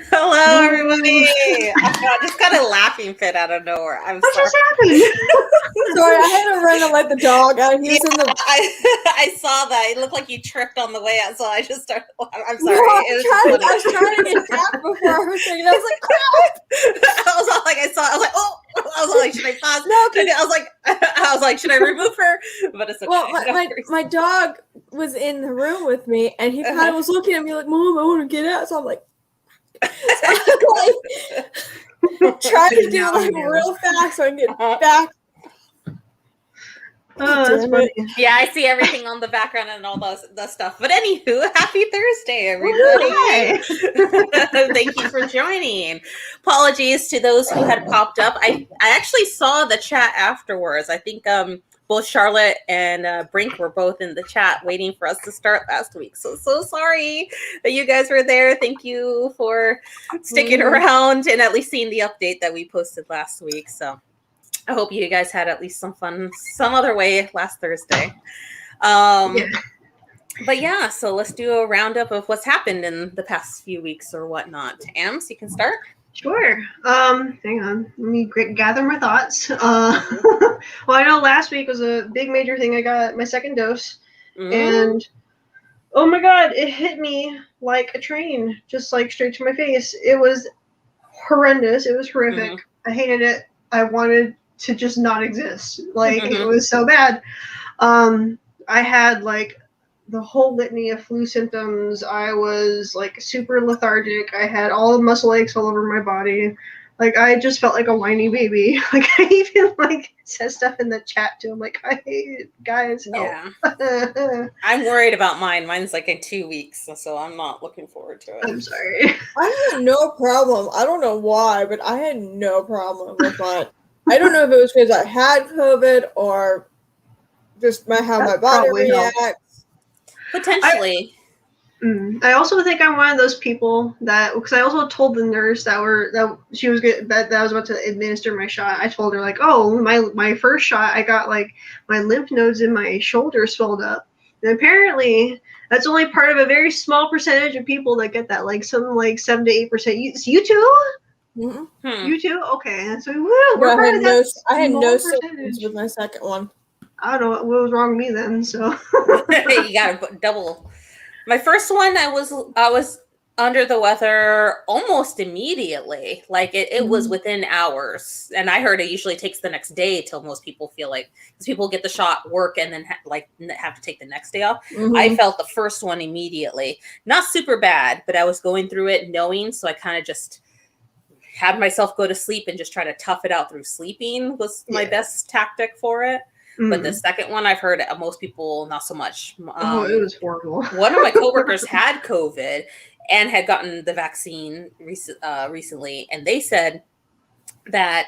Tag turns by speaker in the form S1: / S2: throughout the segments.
S1: Hello, everybody.
S2: Ooh.
S1: I just got a laughing fit out of nowhere. I'm
S2: What
S1: sorry.
S2: just happened?
S3: Sorry, I had to run and let the dog out. He was in the.
S1: I saw that. It looked like you tripped on the way out, so I just started. I'm
S3: No,
S1: sorry. It was just funny.
S3: I was trying to get back before everything. And I was like, crap.
S1: I was all like, I saw. I was like, oh. I was all like, should I pause?
S3: No,
S1: I was like, should I remove her? But it's okay.
S3: Well,
S1: No worries.
S3: my dog was in the room with me, and he kind of was looking at me like, "Mom, I want to get out." So I'm like, trying to do it like real fast so I can get back.
S2: Oh, that's funny.
S1: Yeah, I see everything on the background and all the stuff. But anywho, happy Thursday, everybody.
S2: Hi.
S1: Thank you for joining. Apologies to those who had popped up. I actually saw the chat afterwards. I think both Charlotte and Brink were both in the chat waiting for us to start last week. So sorry that you guys were there. Thank you for sticking around and at least seeing the update that we posted last week. So I hope you guys had at least some fun some other way last Thursday. But yeah, so let's do a roundup of what's happened in the past few weeks or whatnot. Ams, you can start.
S2: Sure. Hang on. Let me gather my thoughts. Well, I know last week was a big major thing. I got my second dose, and oh my god, it hit me like a train, just like straight to my face. It was horrendous. It was horrific. I hated it. I wanted to just not exist. Like it was so bad. I had like the whole litany of flu symptoms. I was like super lethargic. I had all the muscle aches all over my body. Like I just felt like a whiny baby. Like I even like said stuff in the chat to him like, I hate it, guys. Help.
S1: Yeah. I'm worried about mine. Mine's like in 2 weeks, so I'm not looking forward to it.
S2: I'm sorry.
S3: I had no problem. I don't know why, but I had no problem with mine. I don't know if it was because I had COVID or just how my body reacts.
S1: Potentially.
S2: I also think I'm one of those people that, because I also told the nurse that I was about to administer my shot. I told her like, oh, my first shot, I got like my lymph nodes in my shoulder swelled up, and apparently that's only part of a very small percentage of people that get that, like something like 7 to 8%. You too? You too? Okay, so
S3: I had no symptoms with my second one.
S2: I don't know what was wrong with me then. So
S1: you gotta double. My first one, I was under the weather almost immediately. Like it was within hours, and I heard it usually takes the next day till most people feel like, because people get the shot, work, and then have to take the next day off. I felt the first one immediately, not super bad, but I was going through it knowing, so I kind of just had myself go to sleep and just try to tough it out through sleeping was my best tactic for it. But the second one, I've heard most people not so much.
S2: It was horrible.
S1: One of my coworkers had COVID and had gotten the vaccine recently, and they said that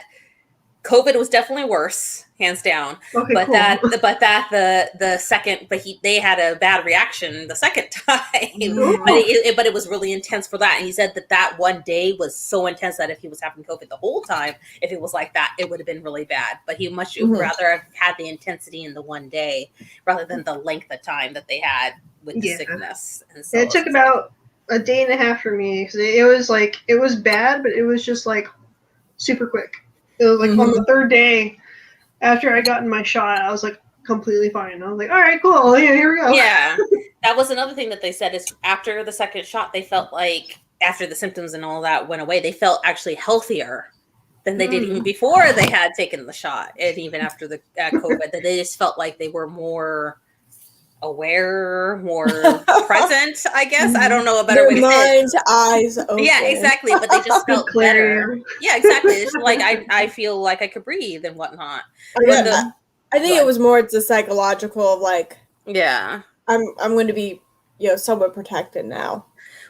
S1: COVID was definitely worse, hands down.
S2: Okay,
S1: but
S2: cool.
S1: the second, they had a bad reaction the second time. but it was really intense for that. And he said that one day was so intense that if he was having COVID the whole time, if it was like that, it would have been really bad. But he much rather have had the intensity in the one day rather than the length of time that they had with the sickness. And so
S2: it took about a day and a half for me, because it was bad, but it was just like super quick. It was like on the third day after I gotten my shot, I was like completely fine. I was like, all right, cool. Yeah, here we go.
S1: Yeah. That was another thing that they said is after the second shot, they felt like after the symptoms and all that went away, they felt actually healthier than they did even before they had taken the shot. And even after the COVID, that they just felt like they were more aware, more present, I guess. I don't know a better way to say it.
S3: Eyes open.
S1: Yeah, exactly. But they just felt better. Yeah, exactly. It's like I feel like I could breathe and whatnot.
S3: I think it was more the psychological of like,
S1: yeah,
S3: I'm going to be somewhat protected now.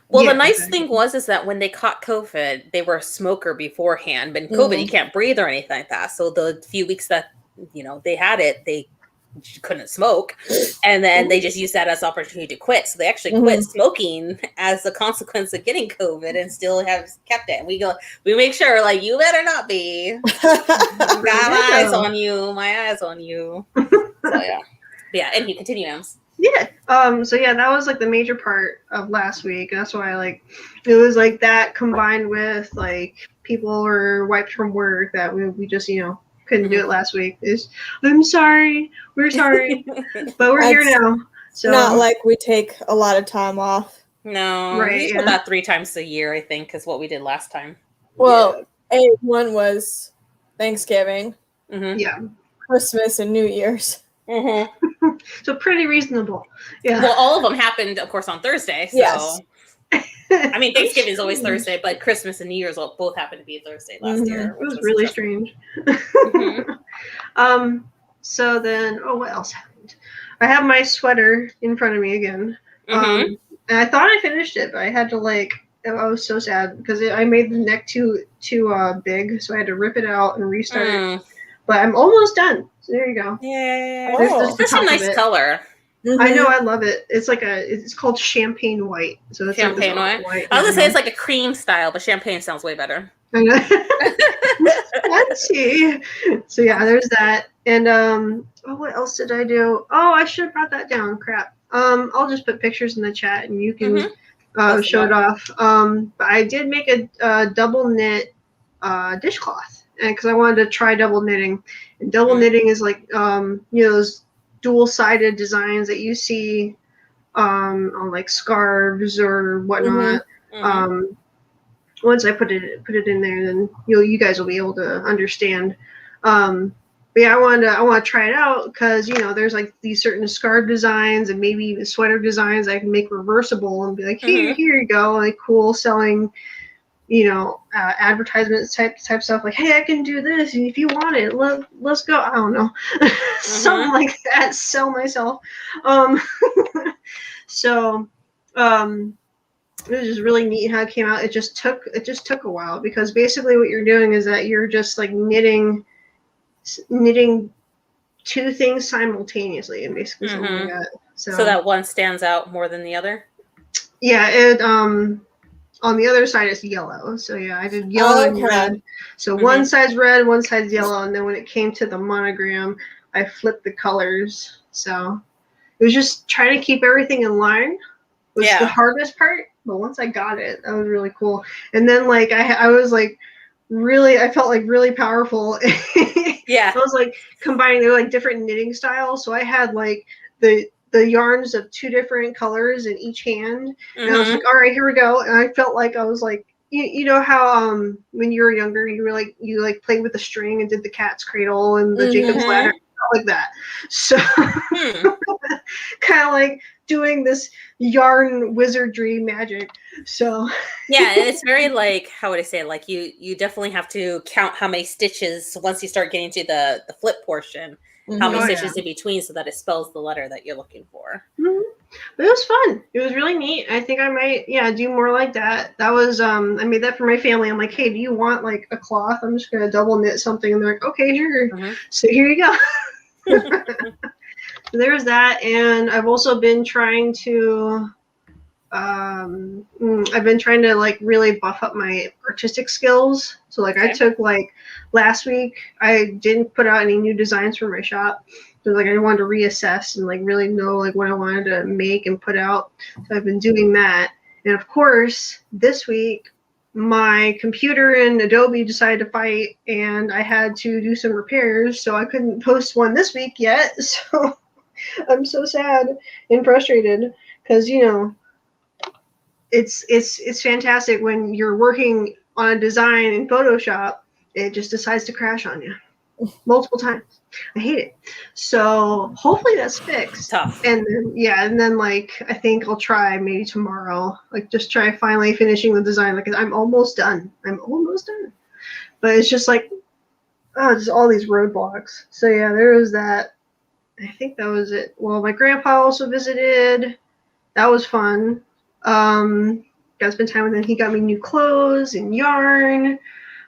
S1: Well, the nice thing is that when they caught COVID, they were a smoker beforehand. But in COVID, you can't breathe or anything like that. So the few weeks that they had it, they couldn't smoke, and then they just used that as opportunity to quit. So they actually quit smoking as a consequence of getting COVID, and still have kept it. And we make sure, like, you better not be. Got my eyes on you. So yeah, and you continue, Ems.
S2: Yeah. So yeah, that was like the major part of last week. That's why like it was like that combined with like people were wiped from work that we just couldn't do it last week. I'm sorry, we're sorry, but we're here now. So
S3: not like we take a lot of time off.
S1: No,
S2: right,
S1: usually about 3 times a year, I think, is what we did last time.
S3: Well, one was Thanksgiving,
S2: yeah,
S3: Christmas, and New Year's.
S2: so pretty reasonable. Yeah.
S1: Well, all of them happened, of course, on Thursday. So
S3: Yes.
S1: I mean, Thanksgiving is always Thursday, but Christmas and New Year's both happened to be Thursday last year.
S2: It was really strange. So then, what else happened? I have my sweater in front of me again. And I thought I finished it, but I had to I was so sad because I made the neck too big, so I had to rip it out and restart it. But I'm almost done. So there you go.
S1: Yeah,
S2: that's
S1: a nice color.
S2: I know, I love it. It's like it's called champagne white. So it's
S1: champagne
S2: like
S1: white. I was gonna say it's like a cream style, but champagne sounds way better.
S2: I know. Fancy. So yeah, there's that. And what else did I do? Oh, I should have brought that down. Crap. I'll just put pictures in the chat and you can show it off. But I did make a double knit dishcloth, and because I wanted to try double knitting. And double knitting is like those dual-sided designs that you see on like scarves or whatnot. Once I put it in there, then you guys will be able to understand. But yeah, I want to try it out because there's like these certain scarf designs and maybe even sweater designs I can make reversible and be like, here you go, like cool selling, advertisements type stuff, like, hey, I can do this, and if you want it, let's go. I don't know, something like that. Sell myself. So, it was just really neat how it came out. It just took a while because basically what you're doing is that you're just like knitting two things simultaneously, and basically something like that. So
S1: that one stands out more than the other.
S2: Yeah, it on the other side it's yellow. So yeah, I did yellow and red. So one side's red, one side's yellow, and then when it came to the monogram, I flipped the colors. So it was just trying to keep everything in line was the hardest part. But once I got it, that was really cool. And then like I was like I felt like really powerful.
S1: Yeah.
S2: I was like combining, they were like different knitting styles. So I had like the yarns of two different colors in each hand. And I was like, all right, here we go. And I felt like I was like, you know how when you were younger, you played with the string and did the cat's cradle and the Jacob's ladder, like that. So kind of like doing this yarn wizardry magic. So
S1: yeah, it's very like, how would I say it? Like you definitely have to count how many stitches once you start getting to the flip portion, how many stitches in between so that it spells the letter that you're looking for.
S2: But it was fun. It was really neat. I think I might do more like that. That was I made that for my family. I'm like, hey, do you want like a cloth? I'm just gonna double knit something, and they're like, okay, sure. So here you go. So there's that, and I've also been trying to like really buff up my artistic skills. So like I took like last week, I didn't put out any new designs for my shop. So like I wanted to reassess and like really know like what I wanted to make and put out. So I've been doing that. And of course, this week my computer and Adobe decided to fight, and I had to do some repairs, so I couldn't post one this week yet. So I'm so sad and frustrated because it's fantastic when you're working on a design in Photoshop, it just decides to crash on you multiple times. I hate it. So hopefully that's fixed.
S1: Tough.
S2: And then like I think I'll try maybe tomorrow, like just try finally finishing the design. Like I'm almost done. But it's just like just all these roadblocks. So yeah, there was that. I think that was it. Well, my grandpa also visited. That was fun. Got to spend time with him. He got me new clothes and yarn.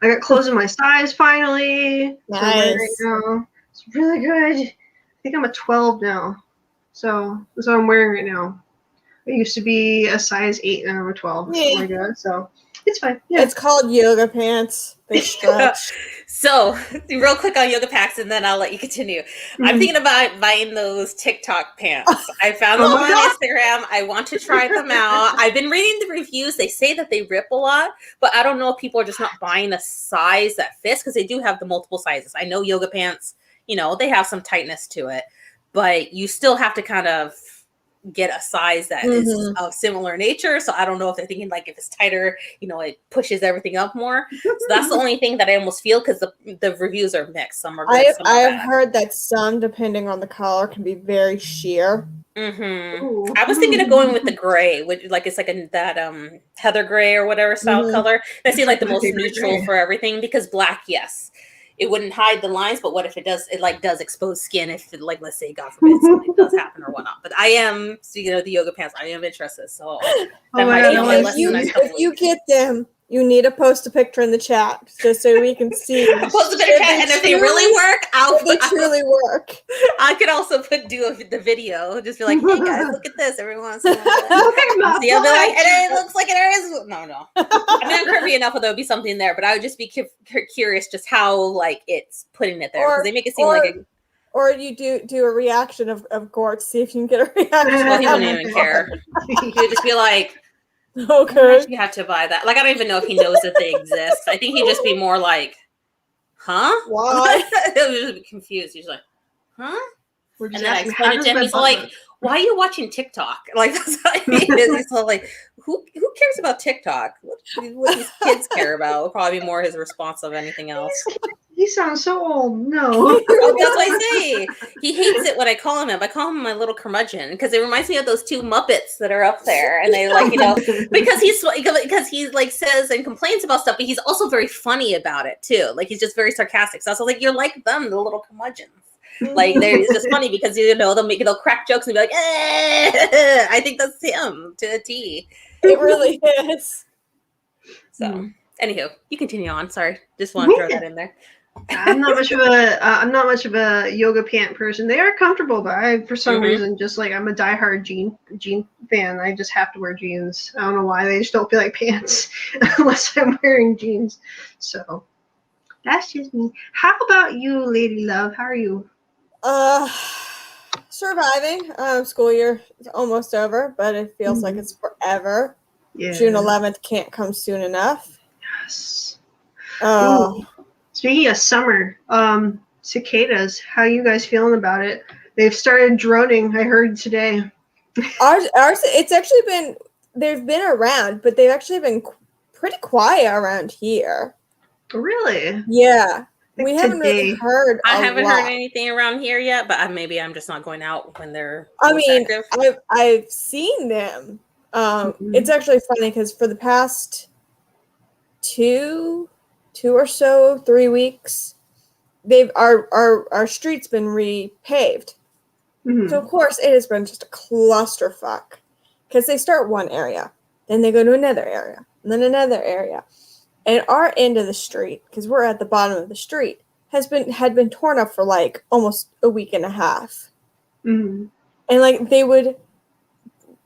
S2: I got clothes in my size finally.
S3: Nice.
S2: So right now. It's really good. I think I'm a 12 now. So that's what I'm wearing right now. I used to be a size 8 and I'm a 12. Oh my god. So it's fine. Yeah.
S3: It's called yoga pants. They stretch.
S1: So, real quick on yoga packs, and then I'll let you continue. I'm thinking about buying those TikTok pants. I found them on Instagram. I want to try them out. I've been reading the reviews. They say that they rip a lot, but I don't know if people are just not buying a size that fits, because they do have the multiple sizes. I know yoga pants, they have some tightness to it, but you still have to kind of get a size that is of similar nature. So I don't know if they're thinking like if it's tighter, it pushes everything up more. So that's the only thing that I almost feel, because the reviews are mixed. Some are good, some are
S3: I
S1: bad.
S3: have heard that some, depending on the color, can be very sheer.
S1: I was thinking of going with the gray, which it's like that heather gray or whatever style color. That seems like the most neutral for everything, because black, yes, it wouldn't hide the lines, but what if it does? It does expose skin if let's say, God forbid, something does happen or whatnot. But I am, the yoga pants, I am interested. So that might be on my list in the next couple
S3: if you get them, you need to post a picture in the chat just so we can see.
S1: Post a picture in the chat, and if they really work,
S3: truly work.
S1: I could also do the video. Just be like, hey guys, look at this. Everyone, see, I'll be like, and it looks like it is. No. I mean, I'm curvy enough that there would be something there, but I would just be curious just how it's putting it there, because they make it seem
S3: Or you do a reaction of Gort, see if you can get a reaction.
S1: Well, he wouldn't even care. He would just be like,
S3: okay,
S1: you have to buy that. I don't even know if he knows that they exist. I think he'd just be more like, huh?
S3: Why?
S1: He'll just be confused. He's like, huh?
S2: And
S1: then I explain it to him. He's like, why are you watching TikTok? That's how he is. He's like, who cares about TikTok? What these kids care about will probably be more his response of anything else.
S2: He sounds so old. No.
S1: Well, that's what I say. He hates it when I call him. I call him my little curmudgeon, because it reminds me of those two Muppets that are up there, and they because he says and complains about stuff, but he's also very funny about it too. He's just very sarcastic. So I was like, you're like them, the little curmudgeons. It's just funny because they'll crack jokes and be like, I think that's him to a T.
S3: It really is.
S1: So, anywho, you continue on. Sorry, just want to throw that in there.
S2: I'm not much of a yoga pant person. They are comfortable, but I, for some reason, just I'm a diehard jean fan. I just have to wear jeans. I don't know why. They just don't feel like pants unless I'm wearing jeans. So that's just me. How about you, lady love? How are you?
S3: Surviving. School year is almost over, but it feels like it's forever.
S2: Yeah.
S3: June 11th can't come soon enough.
S2: Yes. Speaking of summer, cicadas, how are you guys feeling about it? They've started droning, I heard today.
S3: Ours, it's actually they've been around, but they've actually been pretty quiet around here.
S2: Really?
S3: Yeah. We haven't really heard.
S1: I haven't heard anything around here yet, but maybe I'm just not going out when they're.
S3: Active. I've seen them. It's actually funny because for the past 2 or so 3 weeks, our street's been repaved. So of course it has been just a clusterfuck, because they start one area, then they go to another area, and then another area. And our end of the street, because we're at the bottom of the street, had been torn up for almost a week and a half. And they would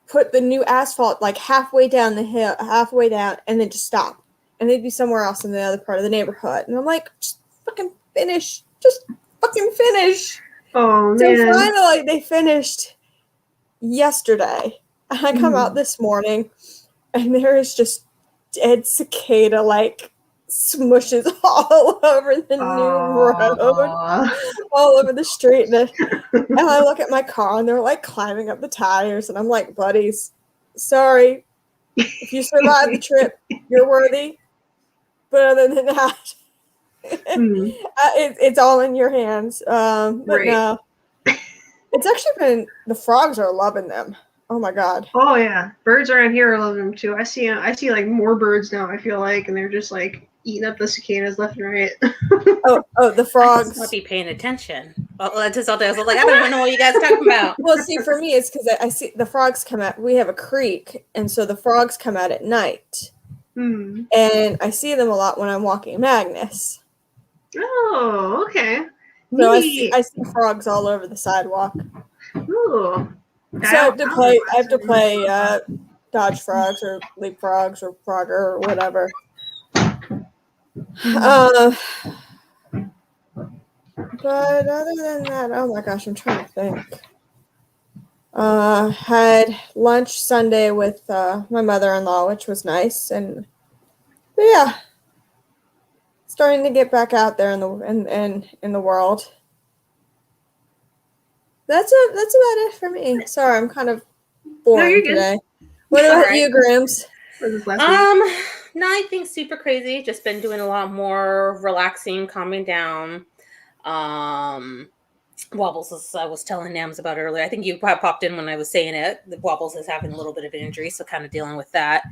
S3: put the new asphalt halfway down the hill, halfway down, and then just stop. And they'd be somewhere else in the other part of the neighborhood. And I'm like, just fucking finish. Just fucking finish.
S2: Oh, man.
S3: So finally they finished yesterday. And I come out this morning, and there is just dead cicada smushes all over the new road, all over the street. And I look at my car, and they're climbing up the tires, and I'm like, buddies, sorry. If you survive the trip, you're worthy. But other than that, it's all in your hands. But no, it's actually been, the frogs are loving them. Oh my God.
S2: Oh yeah, birds around here are loving them too. I see more birds now, I feel like, and they're just eating up the cicadas left and right.
S3: oh, the frogs.
S1: I'll be paying attention. I was like, I don't even know what you guys are talking about.
S3: Well, see, for me, it's because I see the frogs come out. We have a creek, and so the frogs come out at night. And I see them a lot when I'm walking Magnus.
S2: Oh, okay.
S3: So I see frogs all over the sidewalk.
S2: Ooh.
S3: So I have to play dodge frogs or leap frogs or frogger or whatever. But other than that, oh my gosh, I'm trying to think. Had lunch Sunday with my mother-in-law, which was nice, and but yeah, starting to get back out there in the world. That's about it for me. Sorry, I'm kind of boring
S2: you're good.
S3: today. What about you, Grims?
S1: Nothing super crazy. Just been doing a lot more relaxing, calming down. Wobbles, as I was telling Nams about earlier. I think you popped in when I was saying it. The Wobbles is having a little bit of an injury, so kind of dealing with that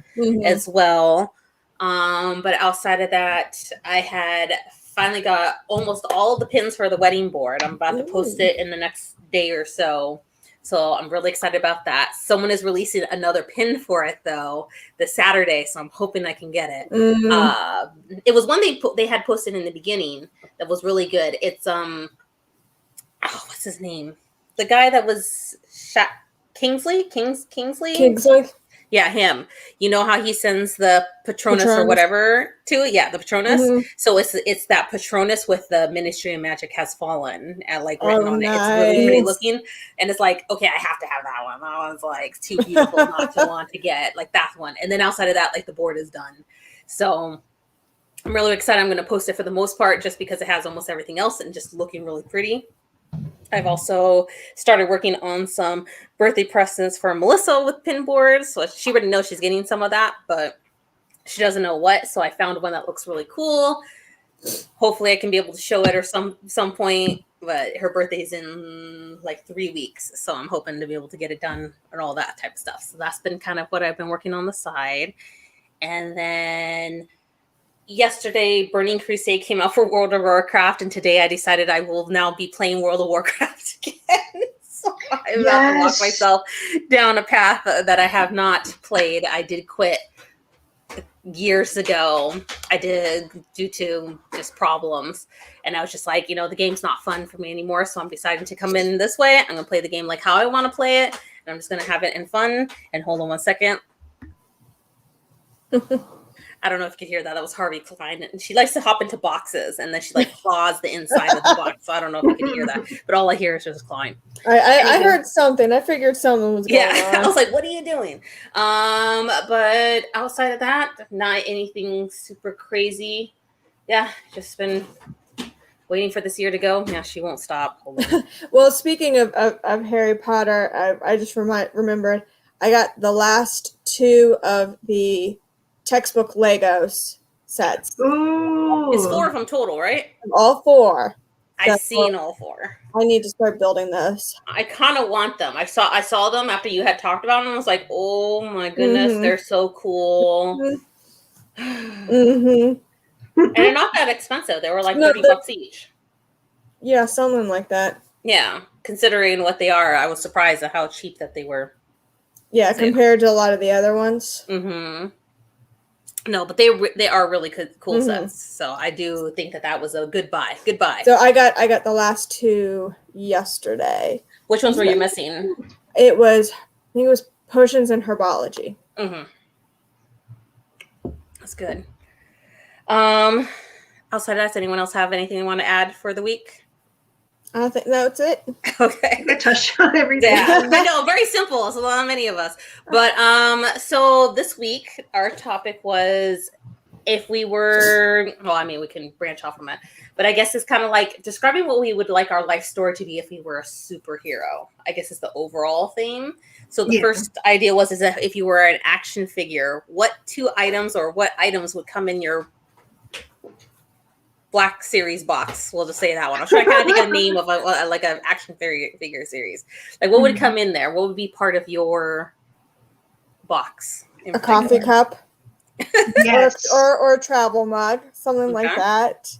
S1: as well. But outside of that, I had finally got almost all the pins for the wedding board. I'm about to post it in the next day or so. So I'm really excited about that. Someone is releasing another pin for it though this Saturday, so I'm hoping I can get it. It was one they had posted in the beginning that was really good. It's what's his name? The guy that was shot, Kingsley. Yeah, him. You know how he sends the Patronus or whatever to it? Yeah, the Patronus. So it's that Patronus with the Ministry of Magic has fallen and like written on it. It's really pretty looking. And it's like, okay, I have to have that one. That one's like too beautiful not to want to get like that one. And then outside of that, like the board is done. So I'm really excited. I'm going to post it for the most part just because it has almost everything else and just looking really pretty. I've also started working on some birthday presents for Melissa with pin boards. So she already knows she's getting some of that, but she doesn't know what. So I found one that looks really cool. Hopefully I can be able to show it or some point, but her birthday is in like 3 weeks. So I'm hoping to be able to get it done and all that type of stuff. So that's been kind of what I've been working on the side. And then yesterday, Burning Crusade came out for World of Warcraft, and today I decided I will now be playing World of Warcraft again. So I'm about to walk myself down a path that I have not played. I did quit years ago. I did due to just problems, and I was just like, the game's not fun for me anymore. So I'm deciding to come in this way. I'm gonna play the game like how I want to play it, and I'm just gonna have it in fun. And hold on one second. I don't know if you could hear that. That was Harvey Klein. And she likes to hop into boxes and then she like claws the inside of the box. So I don't know if you could hear that. But all I hear is just clawing.
S3: I heard something. I figured something was going on.
S1: I was like, what are you doing? But outside of that, not anything super crazy. Yeah, just been waiting for this year to go. Yeah, she won't stop.
S3: Well, speaking of Harry Potter, I just remembered I got the last 2 of the textbook Legos sets.
S2: Ooh.
S1: It's 4 of them total, right?
S3: All 4.
S1: I've seen all 4.
S3: I need to start building those.
S1: I kind of want them. I saw them after you had talked about them. I was like, oh my goodness, they're so cool. And they're not that expensive. They were like $30 each.
S3: Yeah, something like that.
S1: Yeah, considering what they are, I was surprised at how cheap that they were.
S3: Yeah, compared to a lot of the other ones.
S1: No, but they are really cool sets. So I do think that was a good buy. Good buy.
S3: So I got the last 2 yesterday.
S1: Which ones were you missing?
S3: I think it was potions and herbology.
S1: That's good. Outside of that, does anyone else have anything they want to add for the week?
S3: I think that's it.
S1: Okay.
S2: I touched on everything.
S1: Yeah, I know, very simple. It's a lot, many of us. But so this week our topic was if we were, we can branch off from it, but I guess it's kind of like describing what we would like our life story to be if we were a superhero. I guess is the overall theme. So the first idea is that if you were an action figure, what 2 items or what items would come in your Black Series box? We'll just say that one. I was trying to kind of think of a name of like an action figure series. Like what would come in there? What would be part of your box?
S3: A coffee cup.
S2: Yes.
S3: or a travel mug, something like that.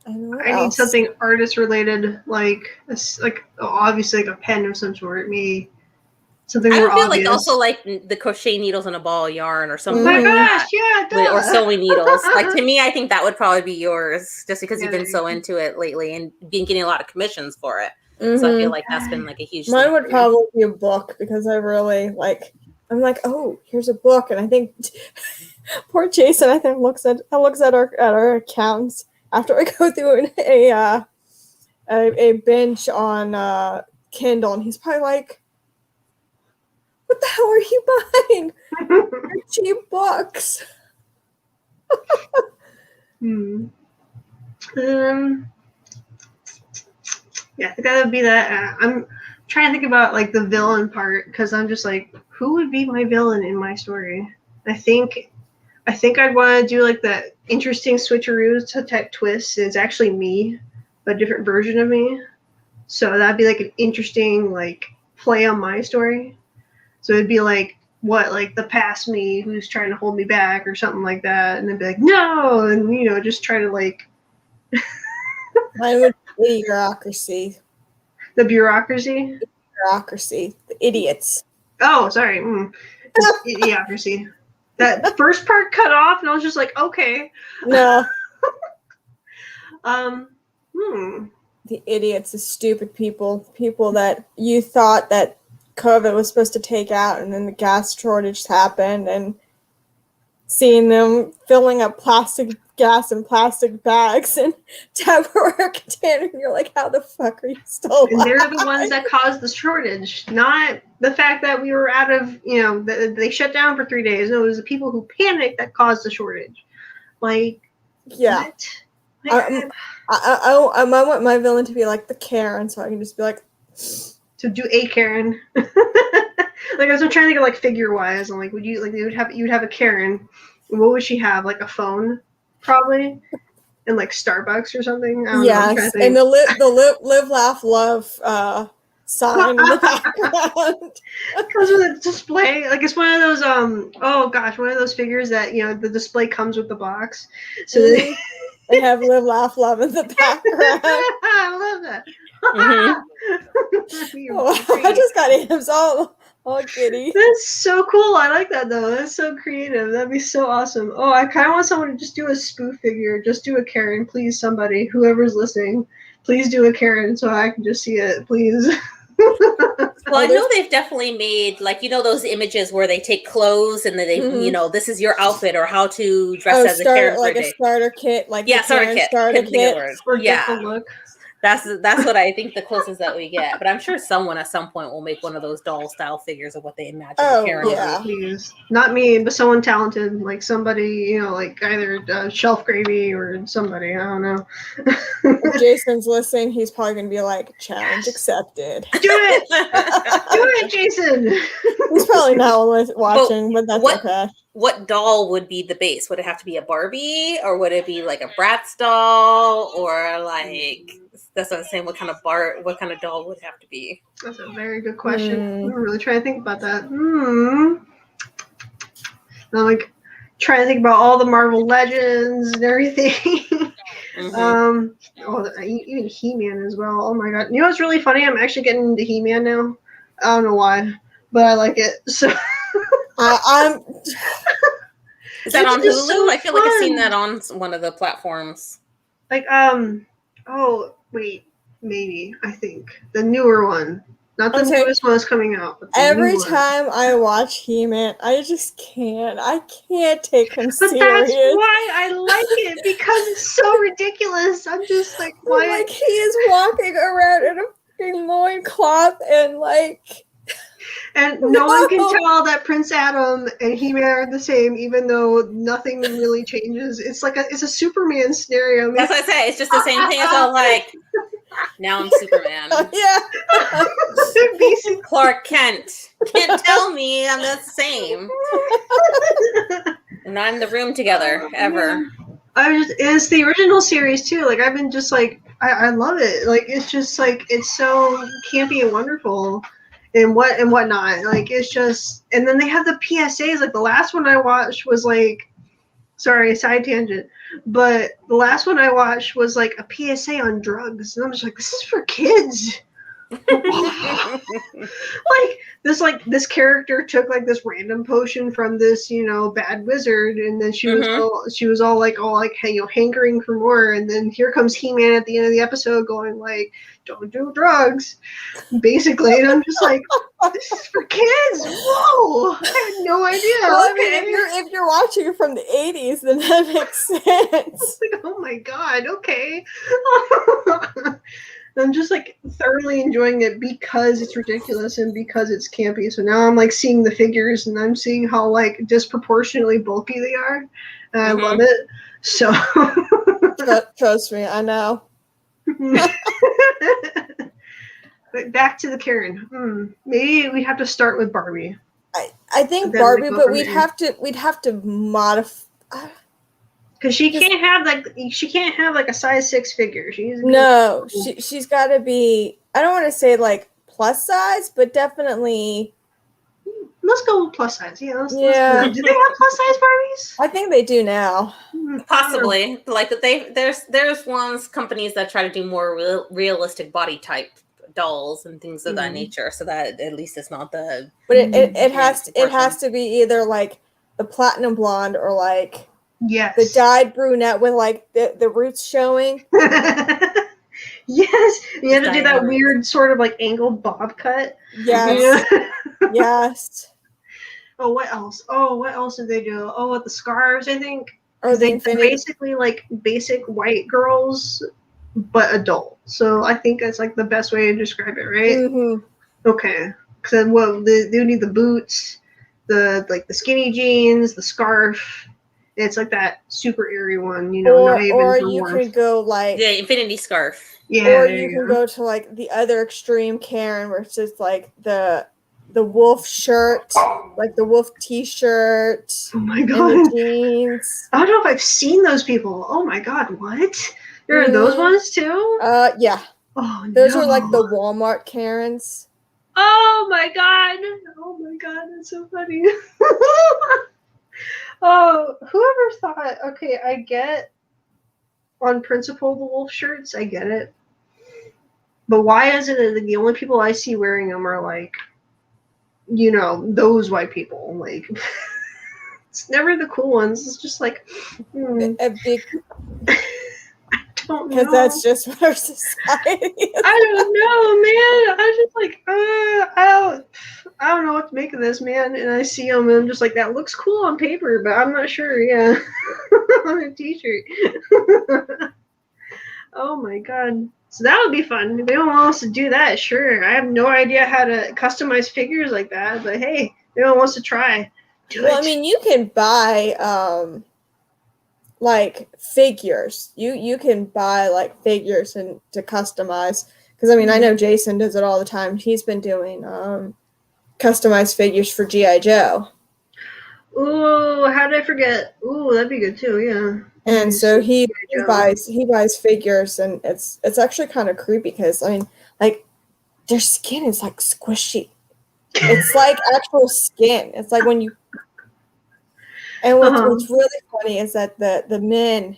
S2: I need something artist related, like obviously like a pen of some sort. Me. Something more obvious. Like
S1: also like the crochet needles and a ball of yarn or something.
S2: Oh my gosh, yeah,
S1: or sewing needles. Like to me, I think that would probably be yours, just because you've been so into it lately and been getting a lot of commissions for it. So I feel like that's been like a huge.
S3: Mine would probably be a book because I really like. I'm like, oh, here's a book, and I think poor Jason. I think looks at our accounts after I go through a binge on Kindle, and he's probably like, "What the hell are you buying? They're cheap books."
S2: Yeah, I think that would be that. I'm trying to think about like the villain part because I'm just like, who would be my villain in my story? I think I'd want to do like the interesting switcheroos to type twists. It's actually me, but a different version of me. So that'd be like an interesting like play on my story. So it'd be like like the past me who's trying to hold me back or something like that, and then be like no, and just try to like.
S3: Mine would be bureaucracy.
S2: The bureaucracy.
S3: The idiots.
S2: Oh, sorry. Idiocracy. That first part cut off, and I was just like, okay.
S3: No.
S2: The
S3: idiots, the stupid people that you thought that COVID was supposed to take out, and then the gas shortage happened, and seeing them filling up plastic gas in plastic bags and Tupperware containers, and you're like, how the fuck are you still alive?
S2: And they're the ones that caused the shortage, not the fact that we were out of, they shut down for 3 days. No, it was the people who panicked that caused the shortage. Like,
S3: yeah.
S2: What?
S3: I want my villain to be like the Karen, so I can just be like,
S2: to do a Karen. Like I was trying to think of like figure wise, and like you'd have a Karen. What would she have? Like a phone, probably, and like Starbucks or something. I don't know, I'm trying to think.
S3: And the live laugh love sign in the background.
S2: Comes with a display. Like it's one of those one of those figures that the display comes with the box. So
S3: they have live laugh love in the background.
S2: I love that.
S3: I just got hams all giddy.
S2: That's so cool. I like that though. That's so creative. That'd be so awesome. Oh, I kind of want someone to just do a spoof figure. Just do a Karen, please. Somebody, whoever's listening, please do a Karen so I can just see it, please.
S1: Well, I know they've definitely made those images where they take clothes and then they, this is your outfit or how to dress as a Karen
S3: like a starter kit,
S1: starter kit.
S2: Or get the look.
S1: That's what I think the closest that we get. But I'm sure someone at some point will make one of those doll style figures of what they imagine Karen will be.
S2: Please. Not me, but someone talented, like somebody, like either Shelf Gravy or somebody. I don't know.
S3: If Jason's listening, he's probably gonna be like, challenge accepted.
S2: Do it, do it, Jason.
S3: He's probably not watching, but that's okay.
S1: What doll would be the base? Would it have to be a Barbie, or would it be like a Bratz doll, or like? That's what I'm saying. What kind of doll would it have to be?
S2: That's a very good question. I'm really trying to think about that. I'm like trying to think about all the Marvel Legends and everything. Even HeMan as well. Oh my god! You know what's really funny? I'm actually getting into HeMan now. I don't know why, but I like it. So
S3: I'm.
S1: Is that on Hulu? So I feel like I've seen that on one of the platforms.
S2: Like oh wait, maybe I think the newer one, not the newest one that's coming out. But
S3: every time I watch HeMan, I just can't. I can't take him serious.
S2: But that's why I like it, because it's so ridiculous. I'm just like, why?
S3: Like he is walking around in a fucking loincloth and like.
S2: And no one can tell that Prince Adam and He-Man are the same, even though nothing really changes. It's like it's a Superman scenario.
S1: That's what I say. It's just the same thing. It's all like, now I'm Superman.
S3: Yeah.
S1: Clark Kent. Can't tell me I'm the same. And not in the room together, ever.
S2: It's the original series, too. Like, I've been just like, I love it. Like, it's just like, it's so campy and wonderful. And whatnot. Like, it's just, and then they have the PSAs. Like, the last one I watched was like, sorry, side tangent, but the last one I watched was like a PSA on drugs. And I'm just like, this is for kids. This character took like this random potion from this bad wizard, and then she was all like hey, hankering for more, and then here comes He-Man at the end of the episode going like, don't do drugs, basically. And I'm just like, this is for kids. Whoa, I had no idea.
S3: Well, okay. I mean, if you're watching it from the 80s, then that makes sense.
S2: Like, oh my god, okay. I'm just like thoroughly enjoying it because it's ridiculous and because it's campy. So now I'm like seeing the figures and I'm seeing how like disproportionately bulky they are. And I love it. So
S3: Trust me, I know.
S2: But back to the Karen. Maybe we have to start with Barbie.
S3: I think Barbie, but we'd have to modify.
S2: Because she can't have like a size 6 figure.
S3: She's got to be. I don't want to say like plus size, but definitely.
S2: Let's go with plus size. Yeah. Let's do they have plus size Barbies?
S3: I think they do now.
S1: Possibly. Like there's companies that try to do more realistic body type dolls and things of that nature, so that at least it's not the.
S3: But it has to be either like the platinum blonde or like.
S2: Yes.
S3: The dyed brunette with like the roots showing.
S2: Yes. You have to do that weird sort of like angled bob cut.
S3: Yes. Yes.
S2: Oh, what else? What else did they do? With the scarves, I think.
S3: Or
S2: they're basically like basic white girls, but adult. So I think that's like the best way to describe it, right?
S3: Mm-hmm.
S2: Okay. Because they need the boots, the skinny jeans, the scarf. It's like that super airy one,
S3: or you can go like
S1: the infinity scarf.
S2: Yeah.
S3: Or you can go to like the other extreme Karen, where it's just like the wolf shirt, like the wolf t-shirt.
S2: Oh my god.
S3: And the jeans.
S2: I don't know if I've seen those people. Oh my god, what? There are those ones too?
S3: Yeah.
S2: Oh no.
S3: Those are like the Walmart Karens.
S2: Oh my god, that's so funny. Oh, whoever thought, okay, I get on principle the wolf shirts, I get it. But why is it that the only people I see wearing them are like, those white people? Like, it's never the cool ones. It's just like,
S3: a big.
S2: I don't know.
S3: Because that's just what our society is.
S2: I don't know, man. I'm just like, I don't know what to make of this, man. And I see them, and I'm just like, that looks cool on paper, but I'm not sure. Yeah, on a t-shirt. Oh my god. So that would be fun. If anyone wants to do that, sure. I have no idea how to customize figures like that, but hey, if anyone wants to try, do it.
S3: I mean, you can buy like figures. You can buy like figures and to customize. Because I mean, I know Jason does it all the time. He's been doing customized figures for G.I. Joe.
S2: Ooh, how did I forget? Ooh, that'd be good too. Yeah.
S3: And so he buys figures, and it's actually kind of creepy because I mean, like their skin is like squishy. It's like actual skin. It's like when you. And what's really funny is that the men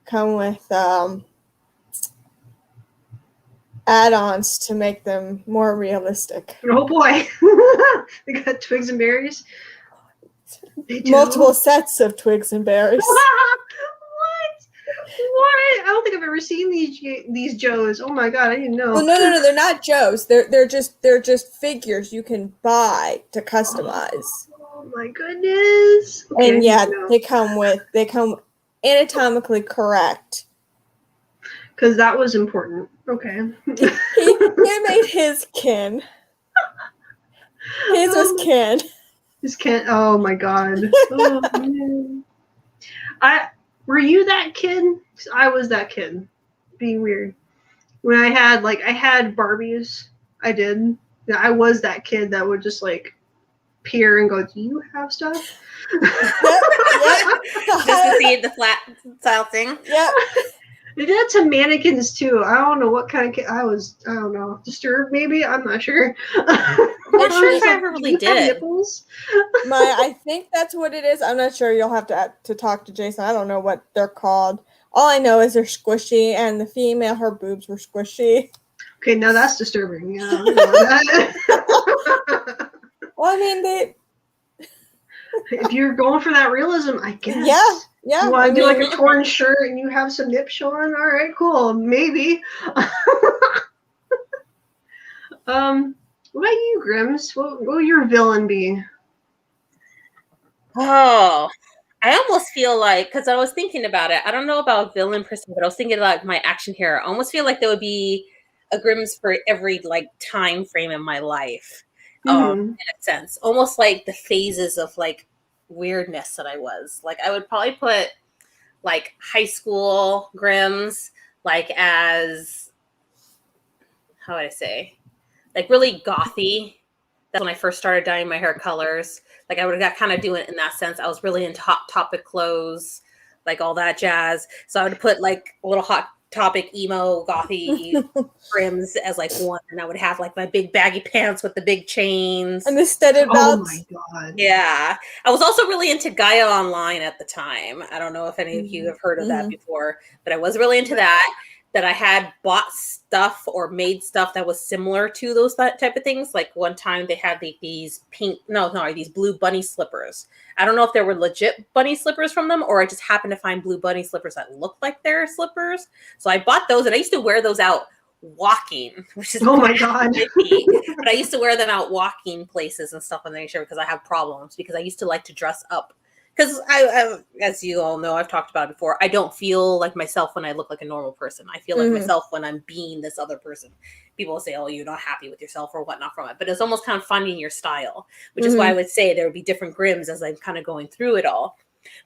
S3: come with add-ons to make them more realistic.
S2: Oh boy, they got twigs and berries.
S3: Multiple sets of twigs and berries.
S2: What? I don't think I've ever seen these Joes. Oh my god, I didn't know.
S3: Well, no, they're not Joes. They're just figures you can buy to customize.
S2: Oh my goodness.
S3: Okay, and yeah, they come anatomically correct.
S2: Because that was important. Okay.
S3: he made his kin. His was kin.
S2: His kin. Oh my god. Oh man. Were you that kid? 'Cause I was that kid. Being weird. When I had Barbies, I did. I was that kid that would just like peer and go, "Do you have stuff?"
S3: Yep.
S1: Just to see the flat style thing.
S3: Yep.
S2: They did it to mannequins too. I don't know what kind of kid I was. I don't know. Disturbed maybe. I'm not sure.
S1: I'm not sure if I ever really did.
S2: Nipples?
S3: I think that's what it is. I'm not sure. You'll have to talk to Jason. I don't know what they're called. All I know is they're squishy, and the female, her boobs were squishy.
S2: Okay, now that's disturbing. Yeah.
S3: Well, I mean,
S2: if you're going for that realism, I guess.
S3: Yeah.
S2: You want to do like a torn shirt and you have some nip showing? All right, cool. Maybe. What about you, Grims? What will your villain be?
S1: Oh, I almost feel like, because I was thinking about it, I don't know about villain person, but I was thinking like my action hero. I almost feel like there would be a Grimm's for every like time frame in my life,
S2: Mhm.
S1: in a sense, almost like the phases of like weirdness that I was. Like I would probably put like high school Grimm's like as, how would I say, like really gothy. That's when I first started dyeing my hair colors. Like I would have kind of do it in that sense. I was really into Hot Topic clothes, like all that jazz. So I would put like a little Hot Topic emo gothy Grims as like one, and I would have like my big baggy pants with the big chains.
S3: And the studded
S2: Oh
S3: belts.
S2: my god.
S1: Yeah. I was also really into Gaia Online at the time. I don't know if any of you have heard of that
S3: Mhm.
S1: before, but I was really into that. That I had bought stuff or made stuff that was similar to those type of things. Like one time they had these these blue bunny slippers. I don't know if they were legit bunny slippers from them, or I just happened to find blue bunny slippers that looked like their slippers. So I bought those, and I used to wear those out walking, which is
S2: Oh my god.
S1: but I used to wear them out walking places and stuff on the nature because I have problems, because I used to like to dress up. Because I, as you all know, I've talked about it before, I don't feel like myself when I look like a normal person. I feel like myself when I'm being this other person. People will say, oh, you're not happy with yourself or whatnot from it. But it's almost kind of finding your style, which is why I would say there would be different Grims as I'm kind of going through it all.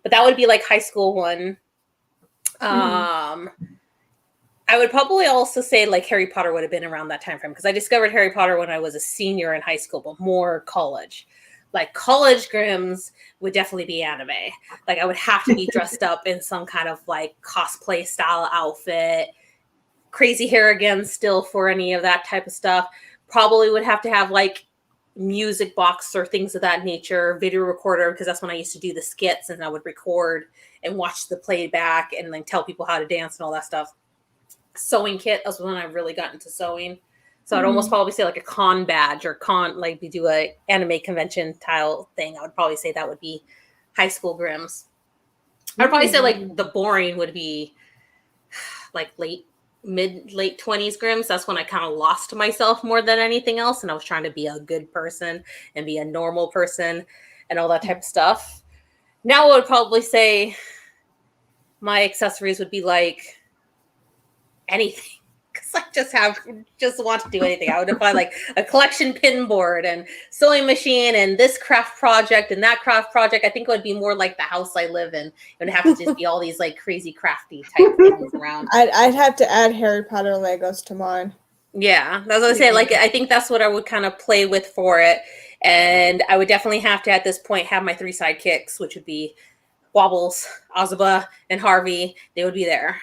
S1: But that would be like high school one. I would probably also say like Harry Potter would have been around that time frame, because I discovered Harry Potter when I was a senior in high school, but more college. Like college Grims would definitely be anime. Like I would have to be dressed up in some kind of like cosplay style outfit, crazy hair again still for any of that type of stuff. Probably would have to have like music box or things of that nature, video recorder, because that's when I used to do the skits, and I would record and watch the playback and then tell people how to dance and all that stuff. Sewing kit, that's when I really got into sewing. So I'd almost probably say like a con badge, or like we do a anime convention style thing. I would probably say that would be high school Grims. I'd probably say like the boring would be like late 20s Grims. That's when I kind of lost myself more than anything else, and I was trying to be a good person and be a normal person and all that type of stuff. Now I would probably say my accessories would be like anything, because I just want to do anything. I would buy like a collection pin board and sewing machine and this craft project and that craft project. I think it would be more like the house I live in. It would have to just be all these like crazy crafty type things around.
S3: I'd have to add Harry Potter Legos to mine.
S1: Yeah, that's what I say. Like I think that's what I would kind of play with for it. And I would definitely have to at this point have my 3 sidekicks, which would be Wobbles, Ozaba, and Harvey. They would be there.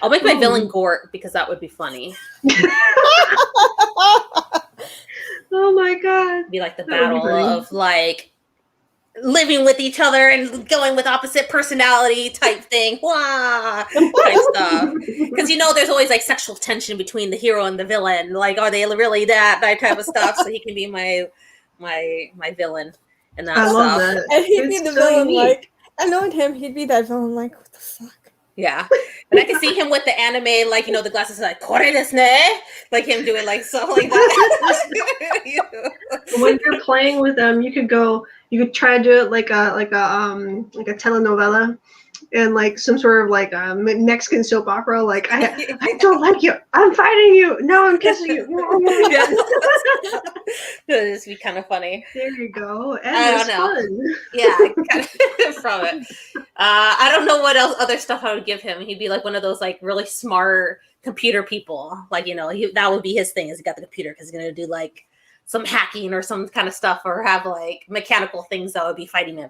S1: I'll make my villain Gort, because that would be funny.
S2: Oh my god.
S1: Be like the battle of like living with each other and going with opposite personality type thing. Wah! Type stuff. Because there's always like sexual tension between the hero and the villain. Like, are they really that type of stuff? So he can be my villain and that
S2: I
S1: stuff.
S2: love that.
S3: And he'd be
S2: It's
S3: the
S2: so
S3: villain,
S2: neat.
S3: like, I know him, he'd be that villain, like, what the fuck?
S1: Yeah. And I can see him with the anime, like, the glasses, like, kore desu ne? Like him doing like stuff like that.
S2: When you're playing with them, you could try to do it like a telenovela, and like some sort of like Mexican soap opera. Like I don't like you. I'm fighting you. No, I'm kissing you.
S1: It'd just be kind of funny.
S2: There you go. And
S1: I
S2: it's
S1: don't know.
S2: fun.
S1: Yeah, kind of from it. I don't know what else other stuff I would give him. He'd be like one of those like really smart computer people. Like that would be his thing. Is he got the computer because he's gonna do like some hacking or some kind of stuff, or have like mechanical things that would be fighting him.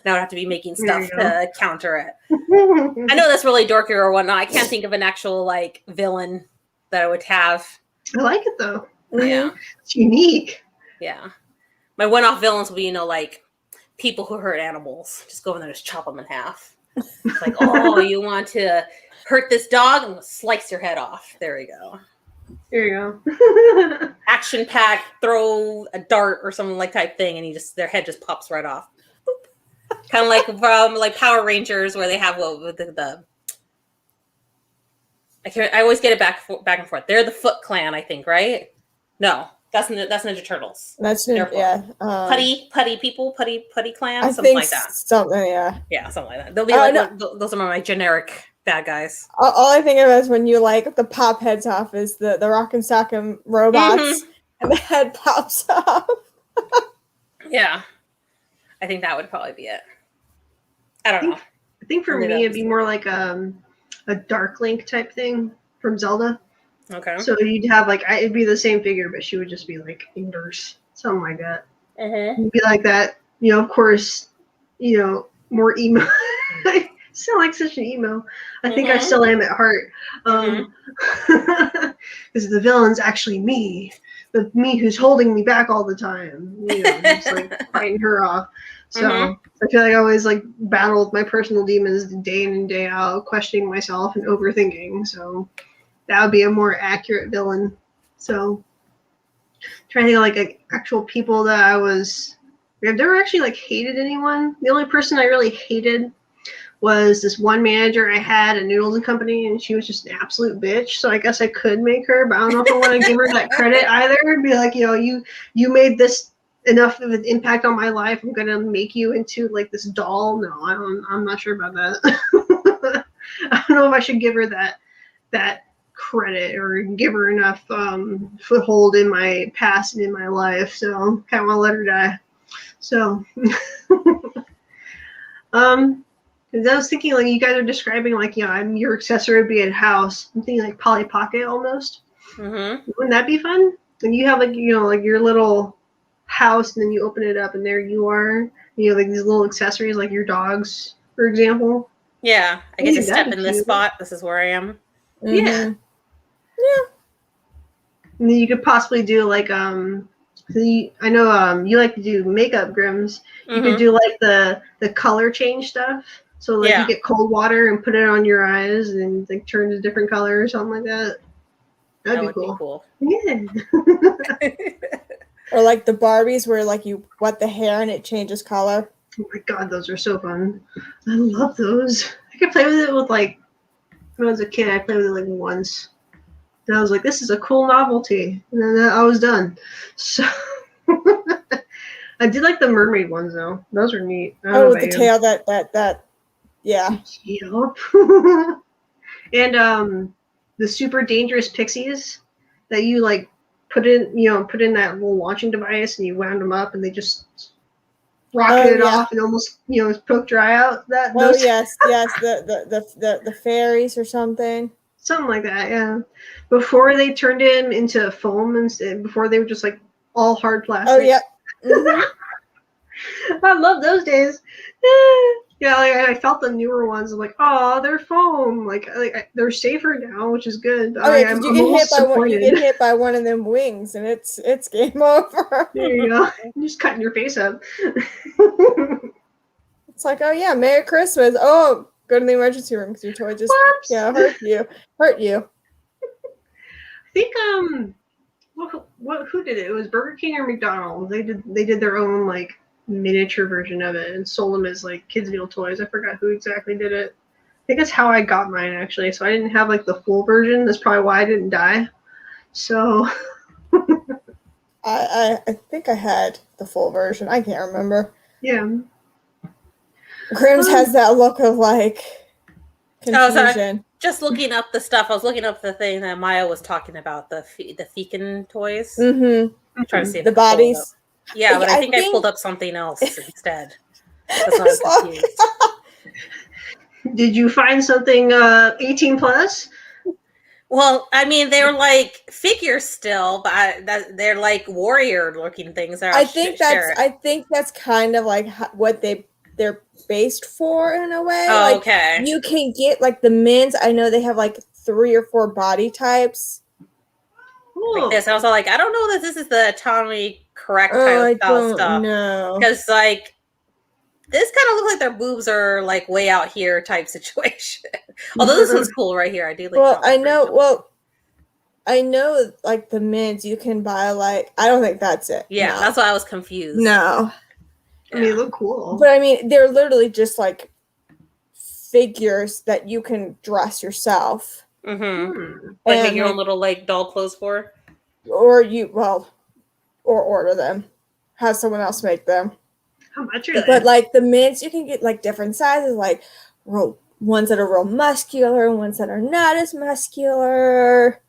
S1: Now I would have to be making stuff to counter it. I know that's really dorky or whatnot. I can't think of an actual like villain that I would have.
S2: I like it though.
S1: Yeah,
S2: it's unique.
S1: Yeah, my one-off villains would be like people who hurt animals. Just go in there and just chop them in half. It's like, oh, you want to hurt this dog? I'm gonna slice your head off. There we go.
S2: There you
S1: go. Action pack, throw a dart or something like type thing, and their head just pops right off. Kind of like from like Power Rangers, where they have the I always get it back and forth. They're the Foot Clan, I think, right? No, that's Ninja Turtles.
S3: That's putty
S1: clan,
S3: I
S1: something
S3: think
S1: like that.
S3: Something, yeah.
S1: Yeah, something like that. They'll be like those are my generic Bad guys.
S3: All I think of is when you like the pop heads off is the rock and sock'em robots, and the head pops off.
S1: Yeah, I think that would probably be it. I don't know.
S2: I think for me it'd be more like a Dark Link type thing from Zelda.
S1: Okay.
S2: So you'd have like it'd be the same figure, but she would just be like a nurse, something like that. It'd be like that, of course, more emo. I sound like such an emo. I think I still am at heart. Because the villain's actually me. The me who's holding me back all the time. Just like fighting her off. So I feel like I always like battle with my personal demons day in and day out, questioning myself and overthinking. So that would be a more accurate villain. So trying to think of like actual people that I've never actually like hated anyone. The only person I really hated was this one manager I had at Noodles and Company, and she was just an absolute bitch. So I guess I could make her, but I don't know if I want to give her that credit either. And be like, you made this enough of an impact on my life. I'm gonna make you into like this doll. No, I'm not sure about that. I don't know if I should give her that credit or give her enough foothold in my past and in my life. So kind of want to let her die. So, because I was thinking like you guys are describing like I'm your accessory would be at house. I'm thinking like Polly Pocket almost. Wouldn't that be fun? And you have like like your little house, and then you open it up, and there you are. Like these little accessories, like your dogs, for example.
S1: Yeah, I get to step in this spot. This is where I am.
S2: Yeah. And then you could possibly do like I know you like to do makeup, Grims. You could do like the color change stuff. So like you get cold water and put it on your eyes and like turn to different colors or something like that. That'd be cool. Yeah.
S3: Or like the Barbies where like you wet the hair and it changes color.
S2: Oh my god, those are so fun. I love those. I could play with it with like when I was a kid, I played with it like once. And I was like, this is a cool novelty. And then I was done. So I did like the mermaid ones though. Those are neat.
S3: With the tail that yeah.
S2: Yep. And the super dangerous pixies that you like put in that little launching device and you wound them up and they just rocketed off and almost poked your eye out.
S3: Yes, the fairies or something.
S2: Something like that, yeah. Before they turned him into foam and before they were just like all hard plastic.
S3: Oh yeah.
S2: I love those days. Yeah, like I felt the newer ones. I'm like, oh, they're foam. Like they're safer now, which is good.
S3: Oh yeah, because you get hit by one of them wings, and it's game over.
S2: There you go. You're just cutting your face up.
S3: It's like, oh yeah, Merry Christmas. Oh, go to the emergency room because your toy just hurt you.
S2: I think who did it? It was Burger King or McDonald's. They did their own like miniature version of it and sold them as like kids meal toys. I forgot who exactly did it. I think that's how I got mine actually. So I didn't have like the full version. That's probably why I didn't die. So
S3: I think I had the full version. I can't remember.
S2: Yeah.
S3: Grims has that look of like confusion.
S1: Just looking up the stuff. I was looking up the thing that Maya was talking about, the Fekin toys.
S3: Mm-hmm.
S1: I'm trying to see
S3: the bodies.
S1: Yeah, but I think I pulled up something else instead. That's why I'm confused.
S2: Did you find something 18 plus?
S1: Well, I mean, they're like figures still, but they're like warrior-looking things.
S3: I think that's kind of like what they're based for in a way.
S1: Oh,
S3: like,
S1: okay.
S3: You can get like the men's. I know they have like 3 or 4 body types.
S1: Like this, I was all like, I don't know that this is the Tommy correct style stuff.
S3: No,
S1: because like this kind of looks like their boobs are like way out here type situation. Although this one's cool right here. I do like.
S3: Well, I know. Well, I know like the men's you can buy like. I don't think that's it.
S1: Yeah, that's why I was confused.
S3: No,
S2: I mean, they look cool,
S3: but I mean they're literally just like figures that you can dress yourself.
S1: Mm-hmm. Like make your own little like doll clothes for,
S3: or order them, have someone else make them.
S2: How much are they?
S3: But like the mints, you can get like different sizes, like ones that are real muscular and ones that are not as muscular.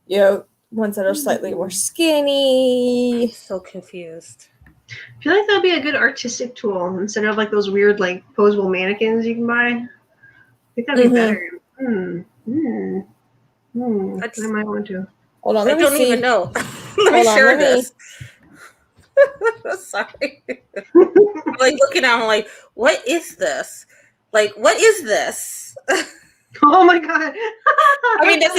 S3: You know, ones that are slightly more skinny.
S1: So confused.
S2: I feel like that'd be a good artistic tool instead of like those weird like posable mannequins you can buy. I think that'd be better. I might want to.
S3: Hold on,
S1: I
S3: let me
S1: don't
S3: see.
S1: even know. Let me share this. Sorry. I'm like looking at him like, what is this? Like, what is this?
S2: Oh my god.
S1: I mean, there's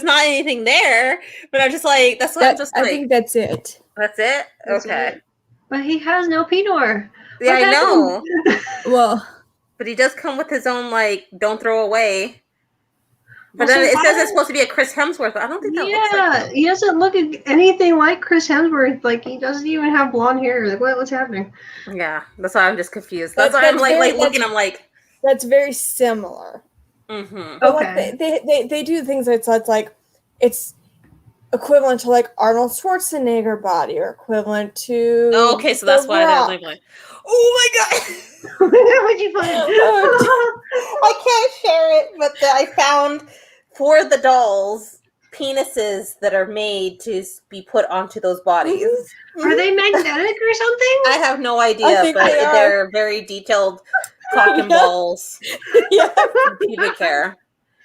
S1: not anything there, but I'm just like, that's what I'm just like.
S3: I think that's it.
S1: That's it?
S2: That's
S1: Okay.
S2: it. But he has no Pinor.
S1: Yeah, I know.
S3: Well,
S1: but he does come with his own, like, don't throw away. But
S2: Well,
S1: then
S2: so
S1: it says it's supposed to be a Chris Hemsworth, but I don't think that looks like him.
S2: He doesn't look anything like Chris Hemsworth. Like, he doesn't even have blonde hair. Like, what's happening?
S1: Yeah, that's why I'm just confused. That's why I'm like looking, I'm like...
S3: That's very similar.
S1: Mm-hmm.
S3: But
S2: Okay.
S3: like they do things that's like it's equivalent to like Arnold Schwarzenegger body or equivalent to
S1: okay, so that's why they're like, oh my god.
S2: What'd you find?
S1: I can't share it, but I found for the dolls penises that are made to be put onto those bodies.
S2: Are they magnetic or something?
S1: I have no idea, but they're very detailed cock and balls.
S3: Yeah.
S1: Pubic hair.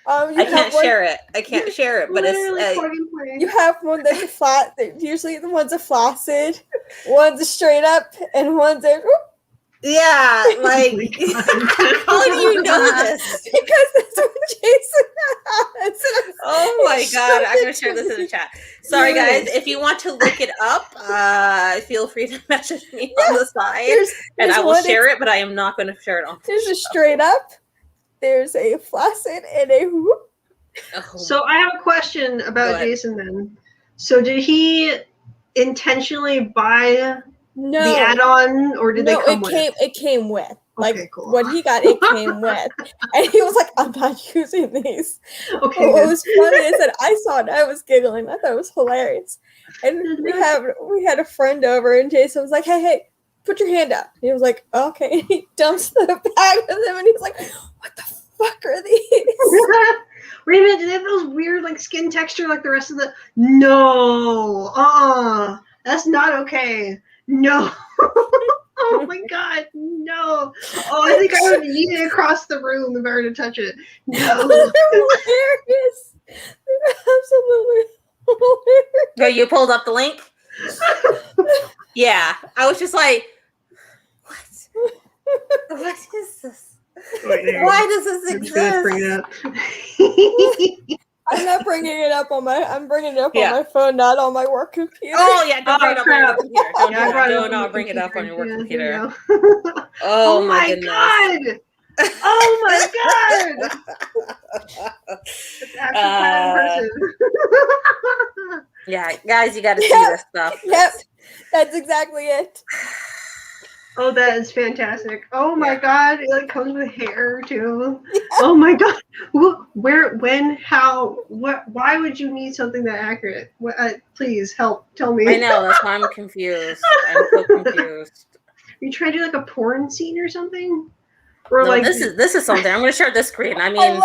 S3: I
S1: can't share it. I can't share it, but
S3: you have one that's flat. Usually the ones are flaccid, ones are straight up, and ones are.
S1: Yeah, like how do you know this?
S3: Because that's what Jason has.
S1: Oh my god, I'm gonna share this in the chat. Sorry guys, if you want to look it up, feel free to message me on the side and I will share it, but I am not gonna share it on
S3: There's a straight up, there's a flaccid, and a whoop.
S2: So I have a question about Jason then. So did he intentionally buy the add-on, or did they come with it?
S3: It came with. Like,
S2: okay, cool.
S3: What he got, it came with. And he was like, I'm not using these.
S2: Okay,
S3: what was funny is that I saw it, I was giggling. I thought it was hilarious. And we had a friend over, and Jason was like, hey, put your hand up. And he was like, okay. And he dumps the bag of them, and he's like, what the fuck are these?
S2: Wait a minute, do they have those weird like skin texture like the rest of the... No. That's not okay. No. Oh my god, no. Oh, I think I would eat it across the room if I were to touch it. No.
S3: They're hilarious. They're absolutely hilarious.
S1: Oh, you pulled up the link? Yeah. I was just like, what? What is this? Why does this exist?
S2: Bring it up.
S3: I'm not bringing it up on my. I'm bringing it up on my phone, not on my work computer.
S1: Oh yeah, don't bring it up on your computer. Don't bring it up on your work computer. Oh my goodness.
S2: God. Oh my god. That's actually kind of impressive.
S1: Yeah, guys, you got to see this stuff.
S3: Yep, that's exactly it.
S2: Oh, that is fantastic. Oh my god, it like comes with hair too. Oh my god. Where, when, how, what, why would you need something that accurate? Please help, tell me.
S1: I know, that's why I'm confused. I'm so confused.
S2: Are you trying to do like a porn scene or something? Or
S1: no,
S2: like
S1: this is something. I'm gonna share this screen. I mean,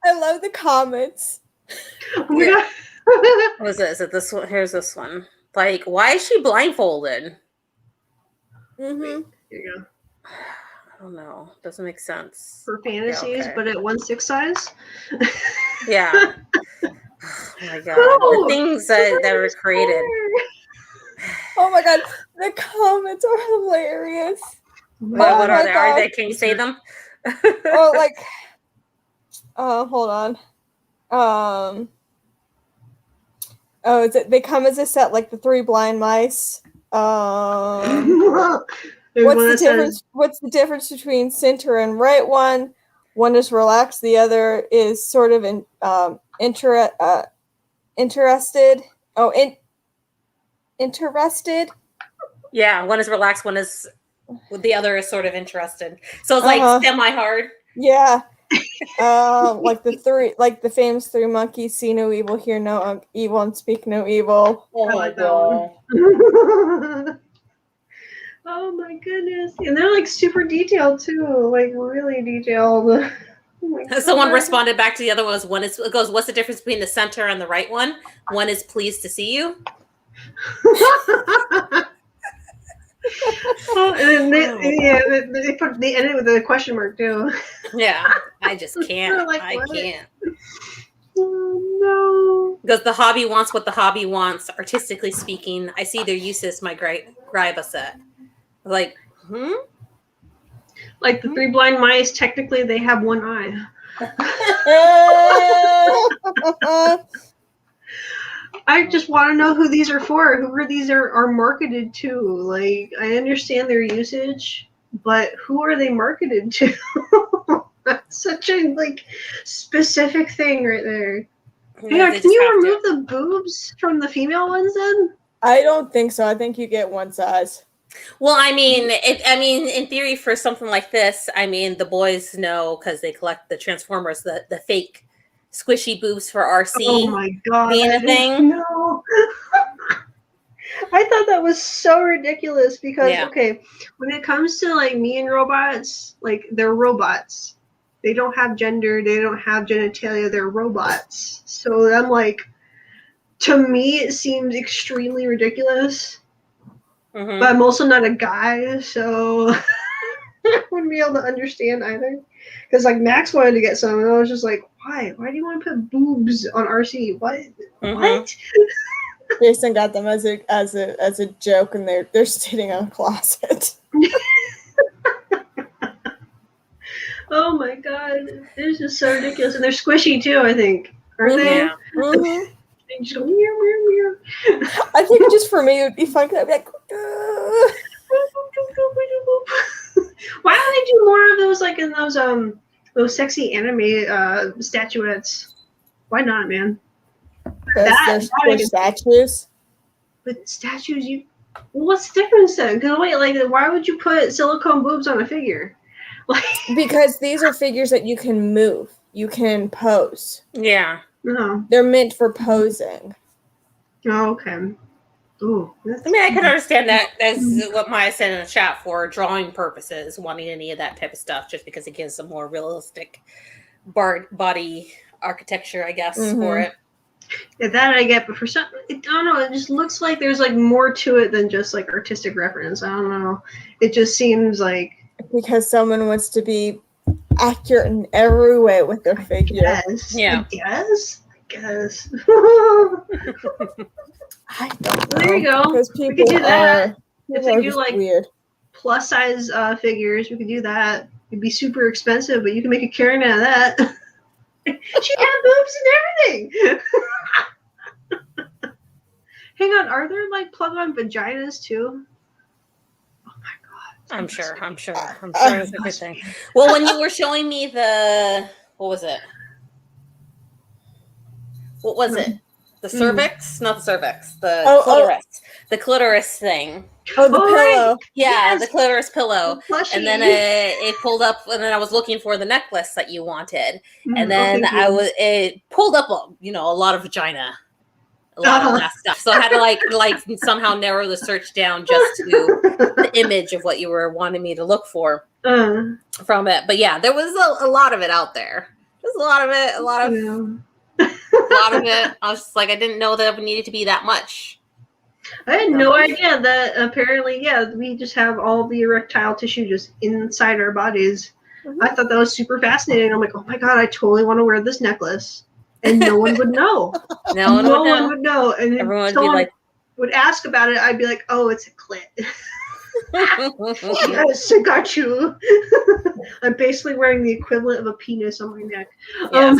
S3: I love the comments.
S2: Oh my god.
S1: What is it? Is it this one? Here's this one. Like, why is she blindfolded?
S3: Mm-hmm.
S2: Here you go.
S1: I don't know. Doesn't make sense.
S2: For fantasies, but at 1/6 size.
S1: Yeah. Oh my god. The things that were created.
S3: Oh my god. The comments are hilarious.
S1: What are they? Are they? Can you say them?
S3: Oh, like, hold on. Oh, they come as a set, like the 3 blind mice. What's the difference between center and right one? One is relaxed, the other is sort of interested. Interested. Yeah,
S1: one is relaxed, the other is sort of interested. So it's like semi-hard.
S3: Yeah. Like the famous 3 monkeys: see no evil, hear no evil, and speak no evil.
S2: Oh my god. Oh my goodness. And they're like super detailed too, like really detailed. Oh
S1: Someone responded back to the other one. It goes, what's the difference between the center and the right one? One is pleased to see you.
S2: Oh, and then they ended with a question mark too.
S1: Yeah, I just can't.
S2: Like,
S1: I
S2: what?
S1: can't.
S2: Oh, no.
S1: Because the hobby wants what the hobby wants. Artistically speaking, I see their uses. My Griba set. Like,
S2: Like the three blind mice, technically they have one eye. I just want to know who these are for. Who these are marketed to? Like, I understand their usage, but who are they marketed to? That's such a specific thing right there. Hang on, can you remove the boobs from the female ones then?
S3: I don't think so. I think you get one size.
S1: Well, I mean, in theory, for something like this, I mean, the boys know because they collect the Transformers, the fake squishy boobs for RC.
S2: Oh my god!
S1: Being a thing.
S2: No. I thought that was so ridiculous because okay, when it comes to me and robots, they're robots. They don't have gender. They don't have genitalia. They're robots. So I'm like, to me, it seems extremely ridiculous.
S1: Mm-hmm.
S2: But I'm also not a guy, so I wouldn't be able to understand either. Because Max wanted to get some, and I was just like, why? Why do you want to put boobs on RC? What?
S1: Mm-hmm.
S2: What?
S3: Jason got them as a joke, and they're sitting in a closet.
S2: Oh my god, they're just so ridiculous, and they're squishy too. I think, aren't they?
S1: Yeah.
S3: Mm-hmm.
S2: They just go meow meow meow.
S3: I think just for me it would be fun because I'd be like,
S2: why don't they do more of those in those sexy anime statuettes? Why not, man?
S3: there's statues.
S2: But statues, what's the difference then? Because wait, why would you put silicone boobs on a figure?
S3: Because these are figures that you can move, you can pose.
S1: Yeah.
S2: No.
S3: They're meant for posing.
S2: Oh, okay. Ooh,
S1: I mean, I can understand that as what Maya said in the chat for drawing purposes, wanting any of that type of stuff, just because it gives a more realistic body architecture, I guess, for it.
S2: Yeah, that I get, but for some, I don't know. It just looks like there's more to it than just artistic reference. I don't know. It just seems like
S3: because someone wants to be accurate in every way with their figure.
S1: Yeah.
S2: I guess.
S3: I don't know.
S2: There you go.
S3: Because
S2: we could do that.
S3: If they do
S2: weird plus size figures, we could do that. It'd be super expensive, but you can make a Karen out of that. She had boobs and everything. Hang on, are there plug-on vaginas too? Oh my god!
S1: I'm sure it's a good thing. Well, when you were showing me what was it? What was it? The cervix? Not the cervix. The clitoris. The clitoris thing.
S3: Oh, the pillow.
S1: Right. Yeah, the clitoris pillow. And then it pulled up, and then I was looking for the necklace that you wanted, and then it pulled up, a lot of vagina, a lot of that stuff. So I had to somehow narrow the search down just to the image of what you were wanting me to look for from it. But yeah, there was a lot of it out there. There's a lot of it. A lot of it. I was just I didn't know that it needed to be that much.
S2: I had no idea that apparently, we just have all the erectile tissue just inside our bodies. Mm-hmm. I thought that was super fascinating. I'm like, oh my god, I totally want to wear this necklace. And no one would know.
S1: No one
S2: would know. And
S1: everyone
S2: would ask about it, I'd be like, oh, it's a clit. Yes, I got you. I'm basically wearing the equivalent of a penis on my neck.
S1: Yes.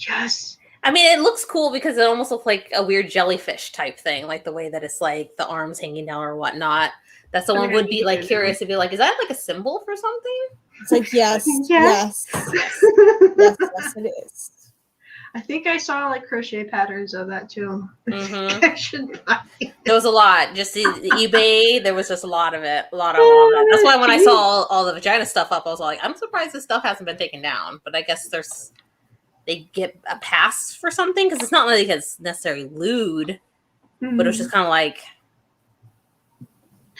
S2: Yes.
S1: I mean, it looks cool because it almost looks like a weird jellyfish type thing, the way that it's the arms hanging down or whatnot. That someone would be curious to be is that a symbol for something?
S3: It's yes. Yes, it is.
S2: I think I saw crochet patterns of that too.
S1: Mm-hmm.
S2: I should buy it.
S1: There was a lot. Just eBay, there was just a lot of it. A lot of it. That's why when I saw all the vagina stuff up, I was I'm surprised this stuff hasn't been taken down. But I guess they get a pass for something because it's not it's necessarily lewd, but it was just kind of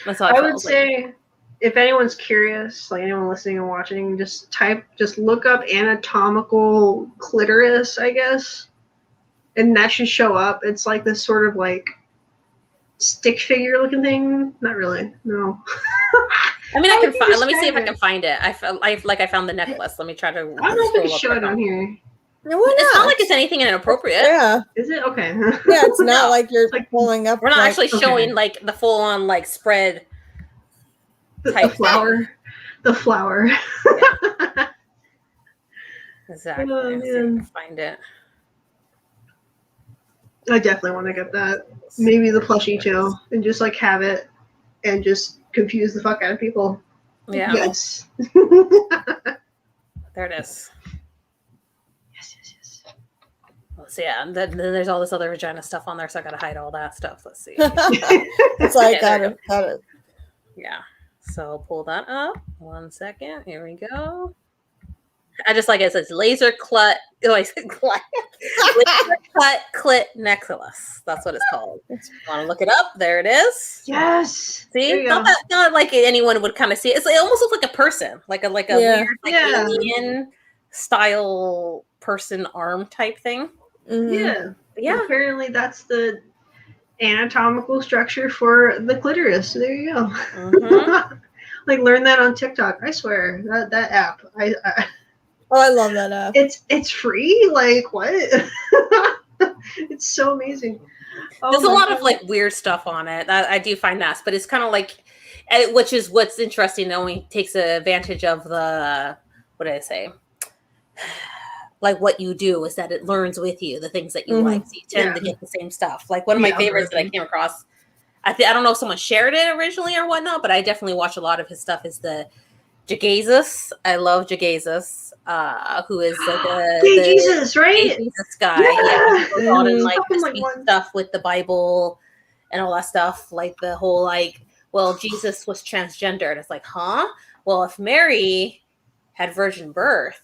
S1: that's how
S2: I would say if anyone's curious, like anyone listening and watching, just look up anatomical clitoris, I guess, and that should show up. It's like this sort of like stick figure looking thing. Not really, no.
S1: I mean, I can find. Let me see if I can find it. I found the necklace. Let me try to.
S2: I don't know if it's showing on here.
S1: It's not like it's anything inappropriate.
S3: Yeah.
S2: Is it? Okay.
S3: Yeah, it's not like you're like pulling up.
S1: We're not actually showing like the full on like spread.
S2: The flower. The flower.
S1: Yeah. Exactly.
S2: Oh,
S1: Let's see if I can find it.
S2: I definitely want to get that. Maybe the plushie too, and just like have it, and just confuse the fuck out of people.
S1: Yeah.
S2: Yes.
S1: There it is.
S2: Yes.
S1: Let's see. Yeah, and then there's all this other vagina stuff on there, so I gotta hide all that stuff. Let's see.
S3: It's like got it.
S1: Yeah. So pull that up. 1 second. Here we go. I just like it says laser cut. Oh, I said clit. Laser cut clit necklace. That's what it's called. Want to look it up? There it is.
S2: Yes.
S1: See, not like anyone would kind of see it. It almost looks like a person, like a weird alien style person arm type thing.
S2: Mm-hmm. Yeah. Apparently, that's the anatomical structure for the clitoris. There you go. Mm-hmm. Like learn that on TikTok. I swear that app.
S3: I love that app.
S2: It's free. Like what? It's so amazing.
S1: There's a lot of like weird stuff on it. I do find that, but it's kind of like, which is what's interesting. It only takes advantage of the, what did I say? Like what you do is that it learns with you the things that you like. So you tend to get the same stuff. Like one of my favorites that I came across, I don't know if someone shared it originally or whatnot, but I definitely watch a lot of his stuff. Is the Jagazus. I love Jagazus, who is like
S2: Jesus, right?
S1: Jesus guy. Yeah, he goes on and like stuff with the Bible and all that stuff. Like the whole like, well, Jesus was transgender, and it's like, huh? Well, if Mary had virgin birth,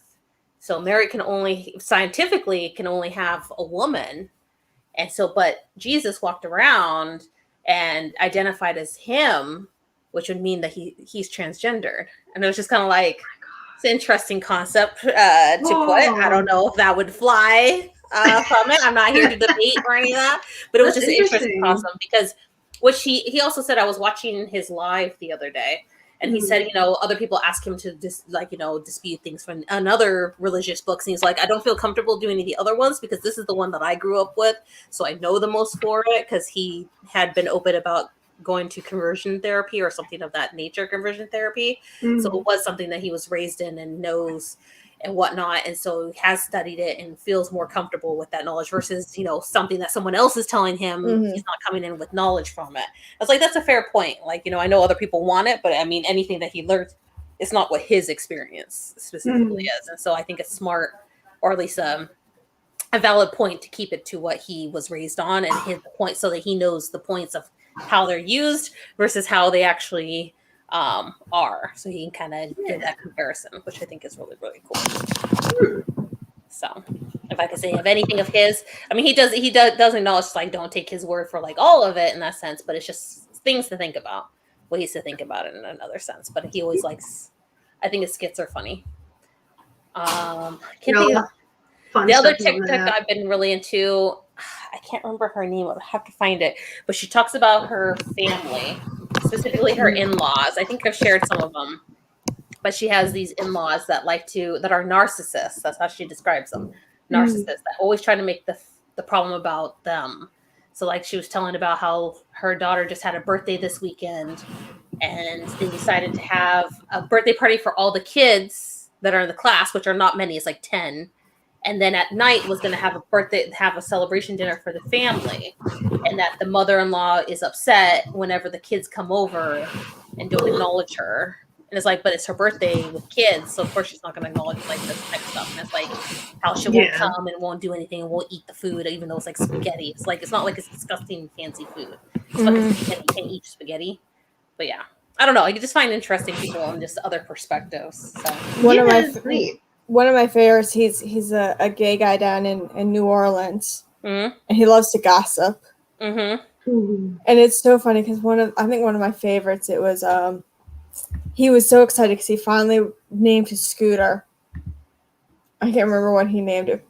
S1: so Mary can only scientifically have a woman, and so but Jesus walked around and identified as him, which would mean that he's transgendered. And it was just kind of like, it's an interesting concept to put. I don't know if that would fly from it. I'm not here to debate or any of that, but it was just an interesting concept because which he also said, I was watching his live the other day, and he said, other people ask him to dispute things from another religious books. And he's like, I don't feel comfortable doing the other ones because this is the one that I grew up with. So I know the most for it because he had been open about going to conversion therapy or something of that nature, conversion therapy. So it was something that he was raised in and knows and whatnot. And so he has studied it and feels more comfortable with that knowledge versus, something that someone else is telling him. He's not coming in with knowledge from it. I was like, that's a fair point. Like, I know other people want it, but I mean, anything that he learned, it's not what his experience specifically is. And so I think it's smart, or at least a valid point to keep it to what he was raised on and his point so that he knows the points of how they're used versus how they actually are. So he can kind of give that comparison, which I think is really, really cool. So if I could say of anything of his, I mean, he does acknowledge, like, don't take his word for like all of it in that sense, but it's just things to think about, ways to think about it in another sense. But he always likes, I think his skits are funny. The other TikTok I've been really into, I can't remember her name. I'll have to find it. But she talks about her family, specifically her in-laws. I think I've shared some of them. But she has these in-laws that are narcissists. That's how she describes them. Narcissists that always try to make the problem about them. So like she was telling about how her daughter just had a birthday this weekend and they decided to have a birthday party for all the kids that are in the class, which are not many. It's like 10. And then at night was going to have a celebration dinner for the family, and that the mother-in-law is upset whenever the kids come over and don't acknowledge her. And it's like, but it's her birthday with kids, so of course she's not going to acknowledge like this type of stuff. And it's like how she won't come and won't do anything and won't eat the food, even though it's like spaghetti. It's like, it's not like it's disgusting fancy food. It's like you can't eat spaghetti. But yeah, I don't know. I just find interesting people and just other perspectives. So.
S3: One of my favorites, he's a gay guy down in New Orleans, and he loves to gossip. And it's so funny because one of my favorites, it was he was so excited because he finally named his scooter. I can't remember what he named it.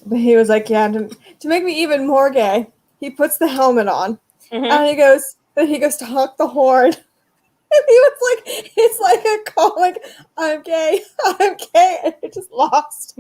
S3: But he was like, yeah, to make me even more gay, he puts the helmet on. And he goes to honk the horn. And he was like, it's like a call, like, I'm gay. And it just lost.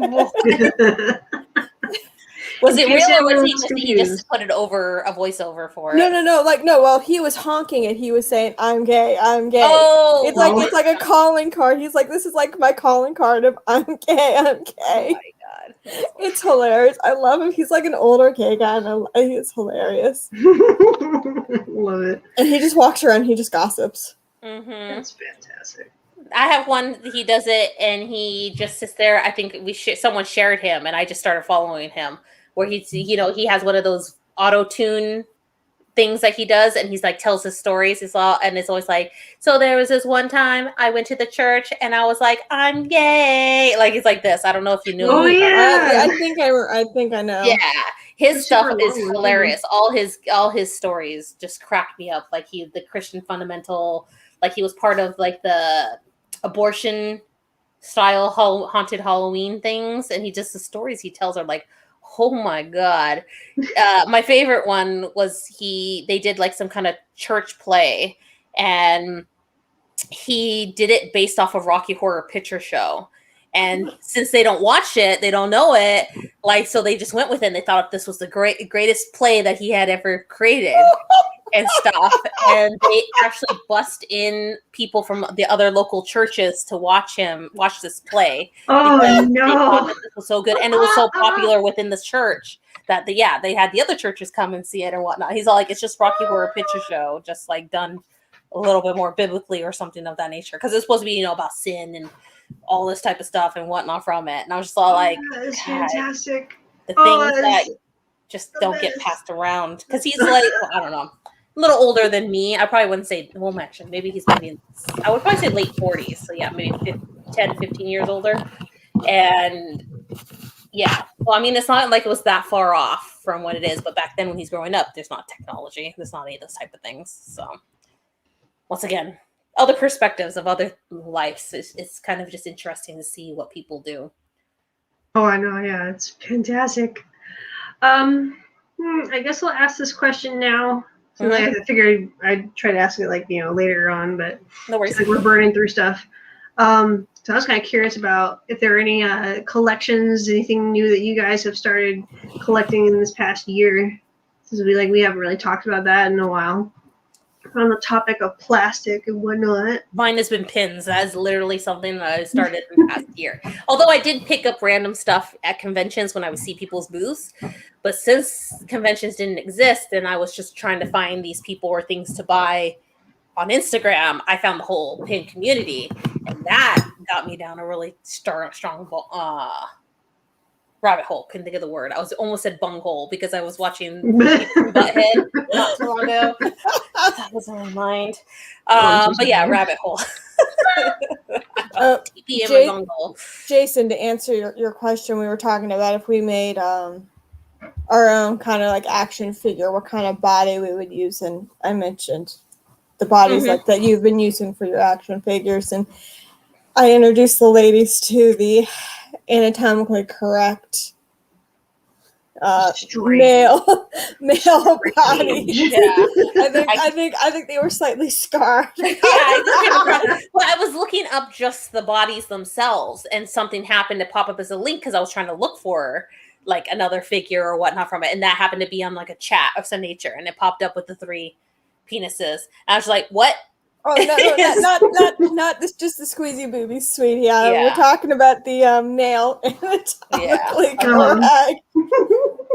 S1: Was it real, or was he just put it over a voiceover for it?
S3: No. Like, no. While he was honking it, he was saying, "I'm gay. I'm gay."
S1: Oh,
S3: it's like a calling card. He's like, "This is like my calling card of I'm gay. I'm gay."
S1: Oh my god,
S3: it's hilarious. I love him. He's like an older gay guy, and he's hilarious.
S2: Love it.
S3: And he just walks around. He just gossips.
S2: That's fantastic.
S1: I have one. He does it, and he just sits there. I think someone shared him, and I just started following him. Where he has one of those auto tune things that he does, and he's like tells his stories. It's always like, so there was this one time I went to the church and I was like, I'm gay. Like it's like this. I don't know if you knew.
S2: Oh yeah,
S3: I think I know.
S1: Yeah, his stuff is hilarious. All his stories just crack me up. Like the Christian fundamental. Like he was part of like the abortion style haunted Halloween things, and the stories he tells are like, oh my god. My favorite one was they did like some kind of church play, and he did it based off of Rocky Horror Picture Show. And since they don't watch it, they don't know it, like, so they just went with it, and they thought this was the greatest play that he had ever created and stuff. And they actually bust in people from the other local churches to watch this play.
S2: Oh no,
S1: they thought that this was so good, and it was so popular within the church that they had the other churches come and see it and whatnot. He's all like, it's just Rocky Horror Picture Show, just like done a little bit more biblically or something of that nature, because it's supposed to be about sin and all this type of stuff and whatnot from it. And I was just all like,
S2: that is fantastic.
S1: The things that just don't get passed around, because he's like, I don't know, a little older than me. I probably wouldn't say, well, actually, maybe he's maybe I would probably say late 40s. So yeah, maybe 10, 15 years older. And yeah, well, I mean, it's not like it was that far off from what it is, but back then when he's growing up, there's not technology. There's not any of those type of things. So once again, other perspectives of other lives. It's kind of just interesting to see what people do.
S2: Oh, I know. Yeah, it's fantastic. I guess I'll ask this question now. So I figured I'd try to ask it like, later on, but
S1: no worries.
S2: Like we're burning through stuff. So I was kind of curious about if there are any collections, anything new that you guys have started collecting in this past year. Since we haven't really talked about that in a while. On the topic of plastic and whatnot.
S1: Mine has been pins. That is literally something that I started in the past year. Although I did pick up random stuff at conventions when I would see people's booths. But since conventions didn't exist and I was just trying to find these people or things to buy on Instagram, I found the whole pin community. And that got me down a really strong rabbit hole. Couldn't think of the word. I almost said bunghole because I was watching Butthead not too long ago. That was on my mind. But yeah, rabbit hole.
S3: Jason, to answer your question, we were talking about if we made our own kind of like action figure, what kind of body we would use, and I mentioned the bodies like that you've been using for your action figures, and I introduced the ladies to the anatomically correct male body.
S1: Yeah.
S3: I think they were slightly scarred.
S1: Well, I was looking up just the bodies themselves, and something happened to pop up as a link because I was trying to look for like another figure or whatnot from it, and that happened to be on like a chat of some nature, and it popped up with the 3 penises. And I was like, what?
S3: Oh no, not this, just the squeezy boobies, sweetie. We're talking about the male anatomically correct.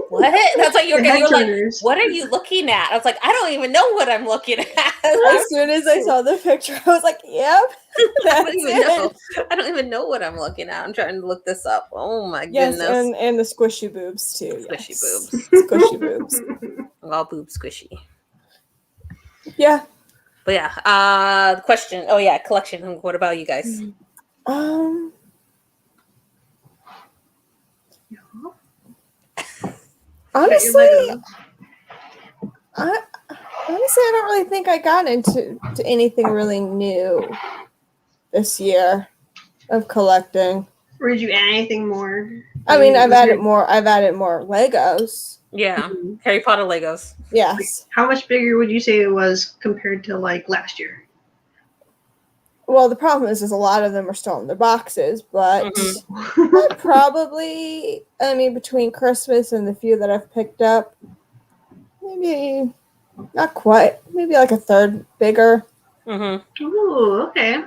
S1: What? That's like you're like, what are you looking at? I was like, I don't even know what I'm looking at.
S3: As soon as I saw the picture, I was like, yep.
S1: I don't even know what I'm looking at. I'm trying to look this up. Oh my goodness.
S3: Yes, and the squishy boobs too.
S1: Squishy boobs.
S3: Squishy boobs.
S1: All boobs squishy.
S3: Yeah.
S1: But yeah, the question. Oh yeah, collection. What about you guys?
S3: Honestly, I don't really think I got into anything really new. this year of collecting.
S2: Or did you add anything more?
S3: I mean, I've added more Legos.
S1: Yeah. Harry Potter Legos.
S3: Yes.
S2: How much bigger would you say it was compared to like last year?
S3: Well, the problem is a lot of them are still in their boxes, but probably, I mean, between Christmas and the few that I've picked up, maybe not quite, maybe like a third bigger.
S2: Ooh, okay.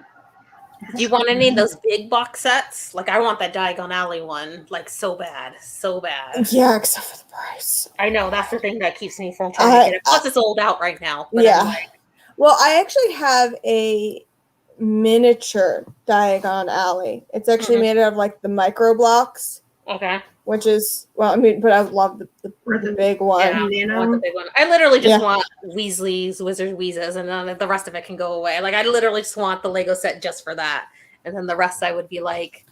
S1: Do you want any of those big box sets? Like, I want that Diagon Alley one, like, so bad. So bad.
S3: Yeah, except for the price.
S1: I know, that's the thing that keeps me from trying to get it. Plus, it's sold out right now. But
S3: yeah.
S1: Like,
S3: well, I actually have a miniature Diagon Alley. It's actually made out of, like, the micro blocks.
S1: Okay.
S3: Which is, well, I mean, but I love the big one.
S1: Yeah, I want the big one. I literally just want Weasley's Wizard Wheezes, and then the rest of it can go away. Like, I literally just want the Lego set just for that. And then the rest I would be like,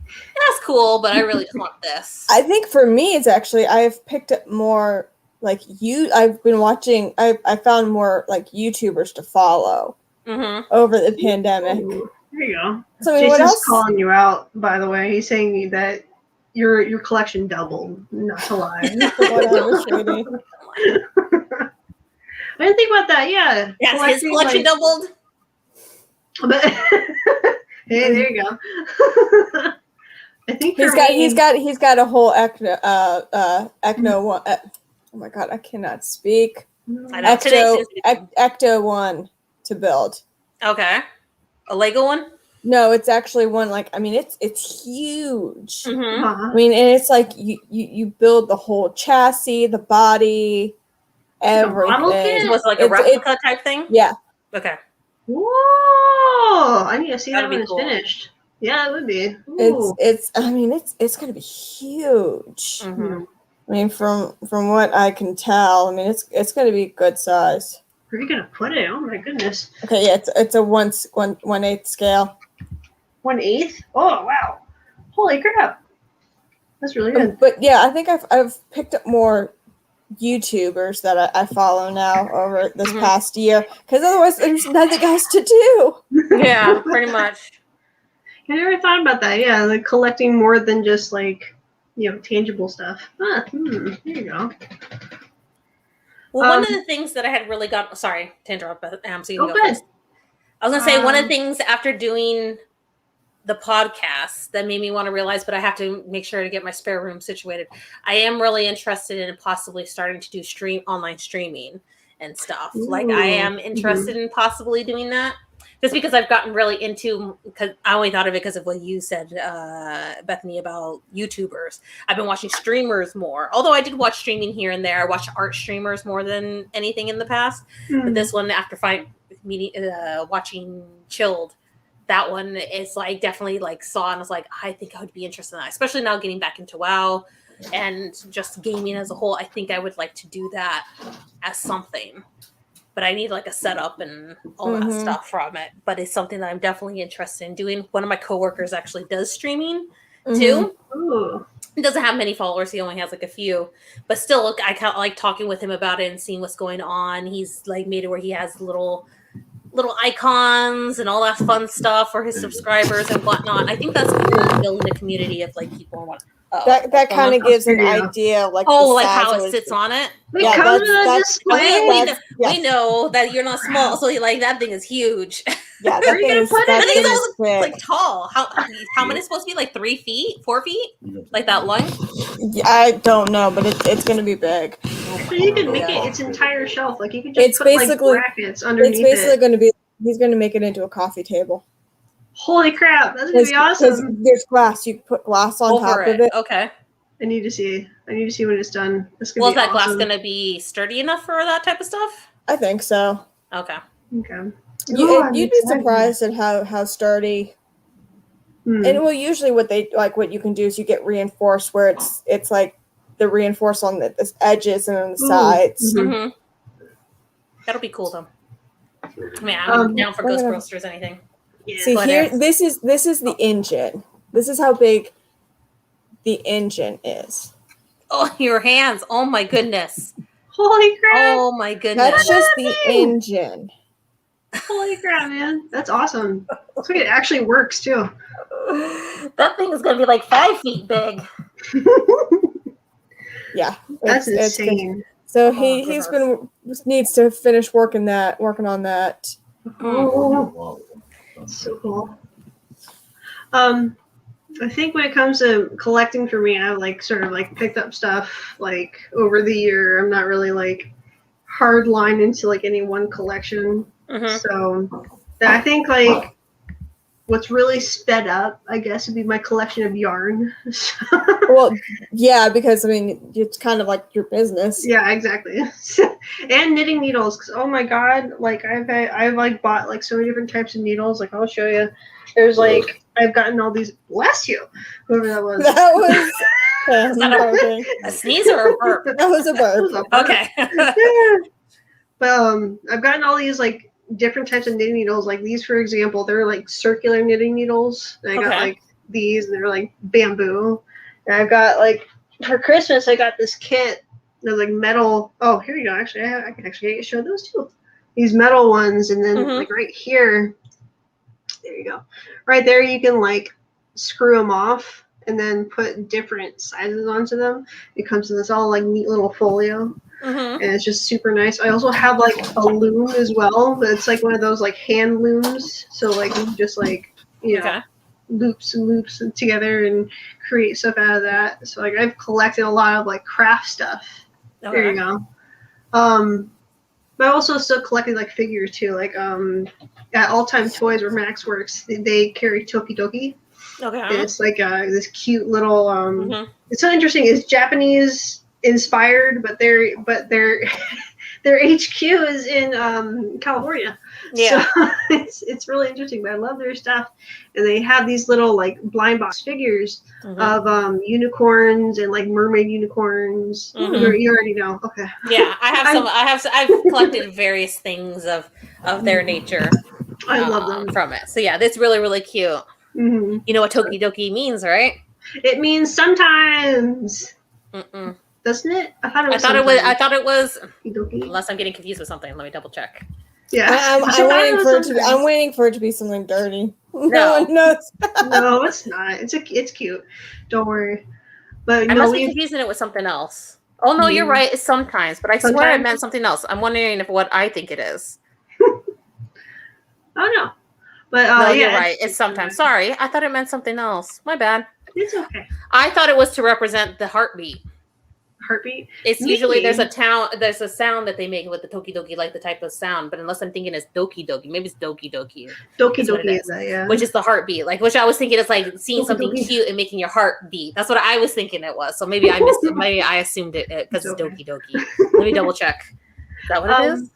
S1: that's cool, but I really just want this.
S3: I think for me, it's actually, I've picked up more, like, I've been watching, I found more, like, YouTubers to follow over the pandemic.
S2: Ooh, there you go.
S3: So, I mean,
S2: Jason's
S3: what else?
S2: calling you out, by the way. He's saying that your collection doubled, not to lie.
S3: Whatever, sweetie.
S2: I didn't think about that. Yeah.
S1: Yes, his collection doubled.
S2: But hey, there you go. I think
S3: he's got a whole Ecto one. Oh my god, I cannot speak. Ecto one to build.
S1: Okay, a Lego one.
S3: No, it's actually one, like, I mean, it's huge.
S2: Uh-huh.
S3: I mean, and it's like you build the whole chassis, the body, everything.
S1: Was it like a replica type thing?
S3: Yeah.
S1: Okay.
S2: Whoa! I need to see
S1: That'd
S2: that when
S1: be
S2: it's
S1: cool.
S2: Finished. Yeah, it would be. Ooh.
S3: It's I mean, it's gonna be huge. I mean, from what I can tell, I mean, it's gonna be good size.
S2: Where are you gonna put it? Oh my goodness.
S3: Okay, yeah, it's a 1/8 scale.
S2: 1/8? Oh wow! Holy crap! That's really good.
S3: But yeah, I think I've picked up more YouTubers that I follow now over this past year, because otherwise there's nothing else to do.
S1: Yeah, pretty much.
S2: I never thought about that. Yeah, like collecting more than just like, tangible stuff. There you go.
S1: Well, one of the things that I had really got, sorry to interrupt, but so you can go
S2: good.
S1: first. I was going to say, one of the things after doing the podcast that made me want to realize, but I have to make sure to get my spare room situated. I am really interested in possibly starting to do online streaming and stuff.
S2: Ooh.
S1: Like, I am interested in possibly doing that. Just because I've gotten really into, because I only thought of it because of what you said, Bethany, about YouTubers. I've been watching streamers more. Although I did watch streaming here and there. I watched art streamers more than anything in the past. But this one, after watching Chilled, that one is like definitely like saw and was like, I think I would be interested in that. Especially now getting back into WoW and just gaming as a whole. I think I would like to do that as something. But I need like a setup and all that stuff from it. But it's something that I'm definitely interested in doing. One of my coworkers actually does streaming too.
S2: Ooh.
S1: He doesn't have many followers. He only has like a few. But still, look, I kind of like talking with him about it and seeing what's going on. He's like made it where he has little icons and all that fun stuff for his subscribers and whatnot. I think that's cool, building a community of like people and what.
S3: That kind of gives an idea of like
S1: like how it sits on it.
S2: We
S1: know that you're not small, so like that thing is huge.
S3: Yeah,
S2: where are you gonna put it?
S1: It's like tall. How many is supposed to be? Like 3 feet, 4 feet, like that long?
S3: Yeah, I don't know, but it's gonna be big.
S2: So you can make it its entire shelf. Like you can just put
S3: basically
S2: like brackets underneath it.
S3: It's basically gonna be. He's gonna make it into a coffee table.
S2: Holy crap, that's gonna be awesome.
S3: There's glass. You put glass on top of it.
S1: Okay.
S2: I need to see when it's done.
S1: Is that glass gonna be sturdy enough for that type of stuff?
S3: I think so.
S1: Okay.
S2: Okay.
S3: You'd be surprised at how sturdy. And well, usually what you can do is you get reinforced where it's like the reinforced on the edges and on the sides.
S1: That'll be cool though. I mean, I'm down for ghost roasters, anything.
S2: Yeah.
S3: See here, this is the engine. This is how big the engine is.
S1: Oh, your hands! Oh my goodness!
S2: Holy crap!
S1: Oh my goodness!
S3: That's just the engine.
S2: Holy crap, man! That's awesome. So it actually works too.
S1: That thing is gonna be like 5 feet big.
S3: Yeah,
S2: That's
S3: it's good.
S2: insane.
S3: So he's been needs to finish working on that.
S2: Oh, that's so cool. I think when it comes to collecting for me, I've like sort of like picked up stuff like over the year. I'm not really like hard line into like any one collection. So I think like what's really sped up, I guess, would be my collection of yarn.
S3: Well, yeah, because I mean it's kind of like your business.
S2: Yeah, exactly. And knitting needles, because oh my god, like I've like bought like so many different types of needles. Like I'll show you. There's like I've gotten all these. Bless you, whoever that was.
S3: That was
S1: a sneeze or a burp?
S3: That was a burp.
S1: Okay.
S2: Yeah. But I've gotten all these like different types of knitting needles. Like these, for example, they're like circular knitting needles. And I got like these, and they're like bamboo. And I've got like for Christmas, I got this kit. There's like metal. Oh, here you go. Actually, I can actually show those too. These metal ones, and then like right here. There you go. Right there, you can like screw them off and then put different sizes onto them. It comes in this all like neat little folio. And it's just super nice. I also have like a loom as well, but it's like one of those like hand looms. So like you just like, you know, loops and loops together and create stuff out of that. So like I've collected a lot of like craft stuff. There you go. But I also still collected like figures too. Like at All Time Toys where Max works, they carry Toki Doki. And it's like this cute little it's so interesting. It's Japanese inspired, but their HQ is in California.
S1: Yeah.
S2: So it's really interesting. But I love their stuff. And they have these little like blind box figures of unicorns and like mermaid unicorns. You already know. Okay.
S1: Yeah, I've collected various things of their nature.
S2: I love them
S1: from it. So yeah, that's really, really cute. You know what Toki Doki means, right?
S2: It means sometimes. Doesn't it? I thought it was.
S1: Unless I'm getting confused with something. Let me double check.
S2: Yeah,
S3: I'm waiting for it to be something dirty. No one knows.
S2: No, it's not. It's cute. Don't worry. But
S1: I must be confusing it with something else. Oh no, you're right. It's sometimes, but I swear it meant something else. I'm wondering if what I think it is.
S2: Oh no. But
S1: no,
S2: yeah,
S1: you're right. It's sometimes. Sorry, I thought it meant something else. My bad.
S2: It's okay.
S1: I thought it was to represent the heartbeat.
S2: Heartbeat.
S1: It's usually there's a sound that they make with the Toki Doki, like the type of sound. But unless I'm thinking it's Doki Doki, maybe it's Doki Doki.
S2: Doki Doki is that, yeah.
S1: Which is the heartbeat, like which I was thinking is like seeing something cute and making your heart beat. That's what I was thinking it was. So maybe I missed it. Maybe I assumed it because it's Doki Doki. Let me double check. Is that what it is?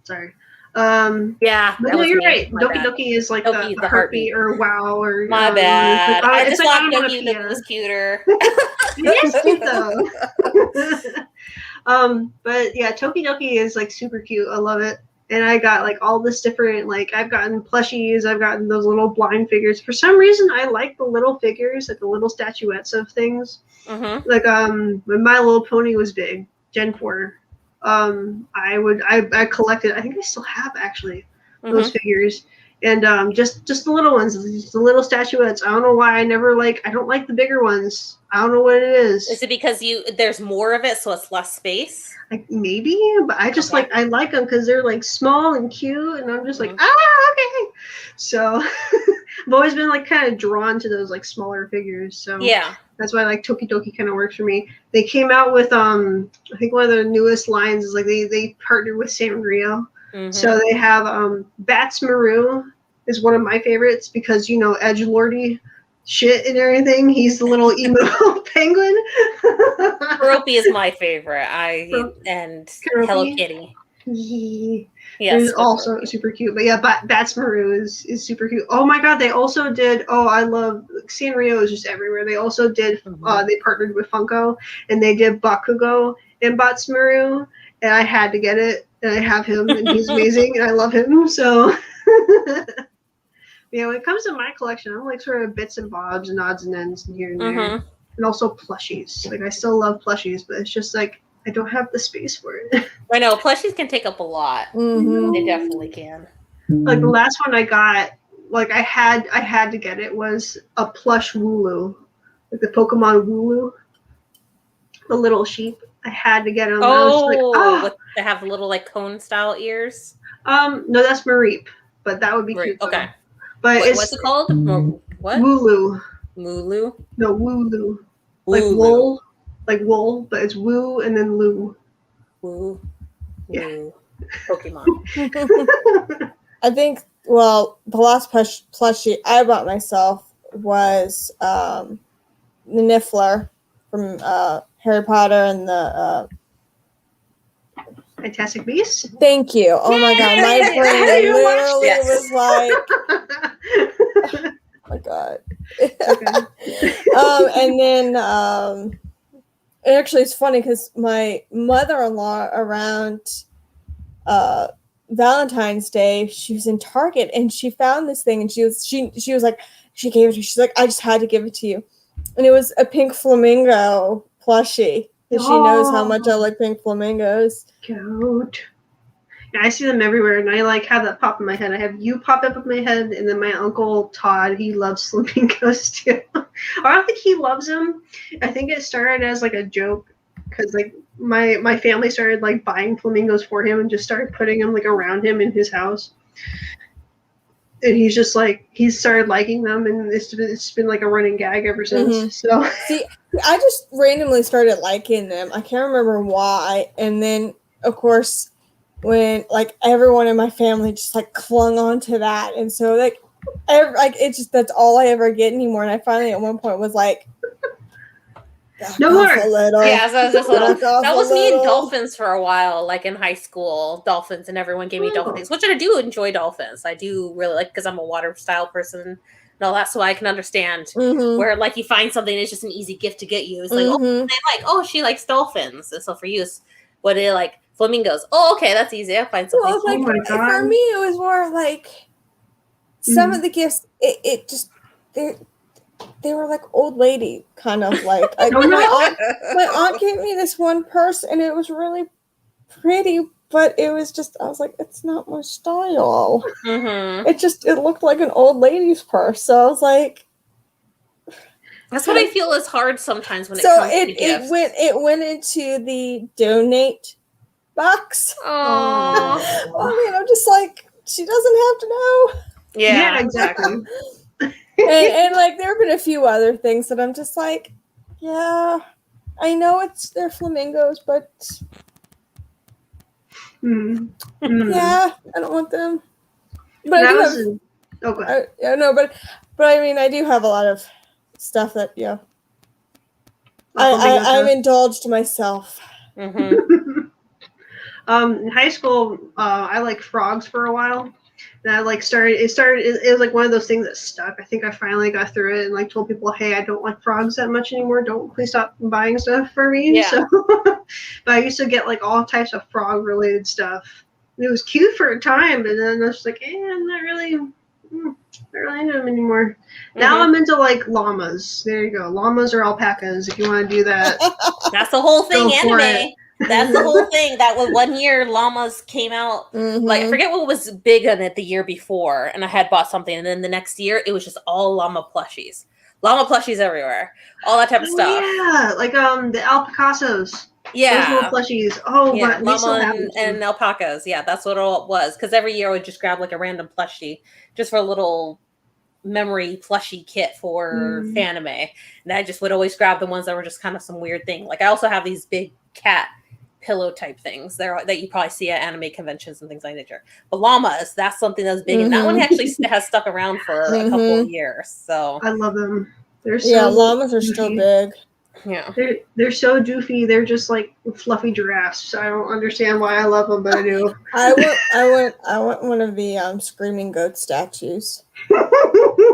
S2: Sorry.
S1: Yeah,
S2: no, you're right. Doki Doki is like the heartbeat or wow or
S1: my bad.
S2: Like,
S1: I
S2: it's
S1: just
S2: like
S1: thought Doki Doki was cuter.
S2: It is cute though. But yeah, Toki Doki is like super cute. I love it. And I got like all this different like I've gotten plushies, I've gotten those little blind figures. For some reason I like the little figures, like the little statuettes of things. Like when My Little Pony was big, Gen 4. I collected, I think I still have actually those figures, and just the little ones, just the little statuettes. I don't know why I don't like the bigger ones. I don't know what it is.
S1: Is it because there's more of it so it's less space?
S2: Like maybe, but I just I like them because they're like small and cute, and I'm just like okay. So I've always been like kind of drawn to those like smaller figures. So yeah. That's why like Toki Doki kind of works for me. They came out with I think one of the newest lines is like they partnered with Sanrio. So they have Bats Maru is one of my favorites because edgelordy shit and everything. He's the little emo penguin.
S1: Karopi is my favorite. And Hello Kitty.
S2: Yes, it's also super cute. But yeah, Bats Maru is super cute. Oh my god, they also did. Oh, I love Sanrio is just everywhere. They also did. They partnered with Funko and they did Bakugo and Bats Maru, and I had to get it. And I have him, and he's amazing, and I love him. So yeah, when it comes to my collection, I'm like sort of bits and bobs and odds and ends here and there, and also plushies. Like I still love plushies, but it's just like I don't have the space for it.
S1: I know plushies can take up a lot. They definitely can.
S2: Like the last one I got, like I had to get it, was a plush Wooloo, like the Pokemon Wooloo, the little sheep. I had to get him. I was just like,
S1: what, they have little like cone style ears.
S2: No, that's Mareep, but that would be cute.
S1: Okay.
S2: Though. But
S1: What's it called? What?
S2: Wooloo.
S1: Mooloo?
S2: No, Wooloo. Like wool, but it's woo and then loo.
S1: Woo.
S2: Yeah.
S1: Pokemon.
S3: I think, well, the last plushie I bought myself was the Niffler from Harry Potter and the
S2: Fantastic Beasts.
S3: Thank you. Oh my god, my brain literally was like, oh my god. And then actually it's funny because my mother-in-law around Valentine's Day, she was in Target and she found this thing and she was like, she gave it to me. She's like, I just had to give it to you. And it was a pink flamingo plushie. And she knows how much I like pink flamingos.
S2: Cute. Yeah, I see them everywhere, and I like have that pop in my head. I have you pop up in my head, and then my uncle Todd, he loves flamingos too. I don't think he loves them. I think it started as like a joke, because like my family started like buying flamingos for him and just started putting them like around him in his house. And he's just like, he started liking them, and it's been like a running gag ever since.
S3: Mm-hmm.
S2: So
S3: see, I just randomly started liking them. I can't remember why. And then, of course, when like everyone in my family just like clung on to that, and so like it's just that's all I ever get anymore. And I finally at one point was like,
S2: no more.
S1: Yeah, so I was just little. That was me and dolphins for a while, like in high school. Dolphins, and everyone gave me dolphin things, which I do enjoy dolphins. I do really like, because I'm a water style person and all that, so I can understand where like you find something it's just an easy gift to get you. It's like, she likes dolphins, and so for you, what they like flamingos. Oh, okay, that's easy. I'll find something.
S3: Well, like, for me, it was more like some of the gifts. It just they were like old lady kind of like. My aunt gave me this one purse, and it was really pretty, but it was just, I was like, it's not my style. It looked like an old lady's purse, so I was like,
S1: that's what I feel is hard sometimes when it comes to gifts.
S3: It went into the donate box.
S1: Oh,
S3: I mean, I'm just like, she doesn't have to know.
S2: Yeah, exactly.
S3: and like there have been a few other things that I'm just like, yeah, I know they're flamingos, but yeah, I don't want them. But but I mean, I do have a lot of stuff that I've indulged myself.
S2: In high school, I liked frogs for a while. And I like it was like one of those things that stuck. I think I finally got through it and like told people, hey, I don't like frogs that much anymore. Please stop buying stuff for me.
S1: Yeah.
S2: So, but I used to get like all types of frog related stuff. And it was cute for a time, but then I was like, I'm not really into them anymore. Now I'm into like llamas. There you go. Llamas or alpacas, if you want to do that.
S1: That's the whole thing, anime. That's the whole thing. That was 1 year llamas came out. Like, I forget what was big on it the year before, and I had bought something, and then the next year it was just all llama plushies. Llama plushies everywhere. All that type of stuff.
S2: Yeah, like the alpacassos.
S1: Yeah.
S2: Those little plushies. Oh,
S1: yeah,
S2: but we still have them
S1: and alpacas. Yeah, that's what it was. Because every year I would just grab like a random plushie just for a little memory plushie kit for anime. And I just would always grab the ones that were just kind of some weird thing. Like I also have these big cat pillow type things that you probably see at anime conventions and things like that. But llamas, that's something that's big, and that one actually has stuck around for a couple of years. So
S2: I love them.
S3: Llamas are still big.
S1: Yeah,
S2: they're so doofy. They're just like fluffy giraffes. I don't understand why I love them, but I do.
S3: I want one of the screaming goat statues. I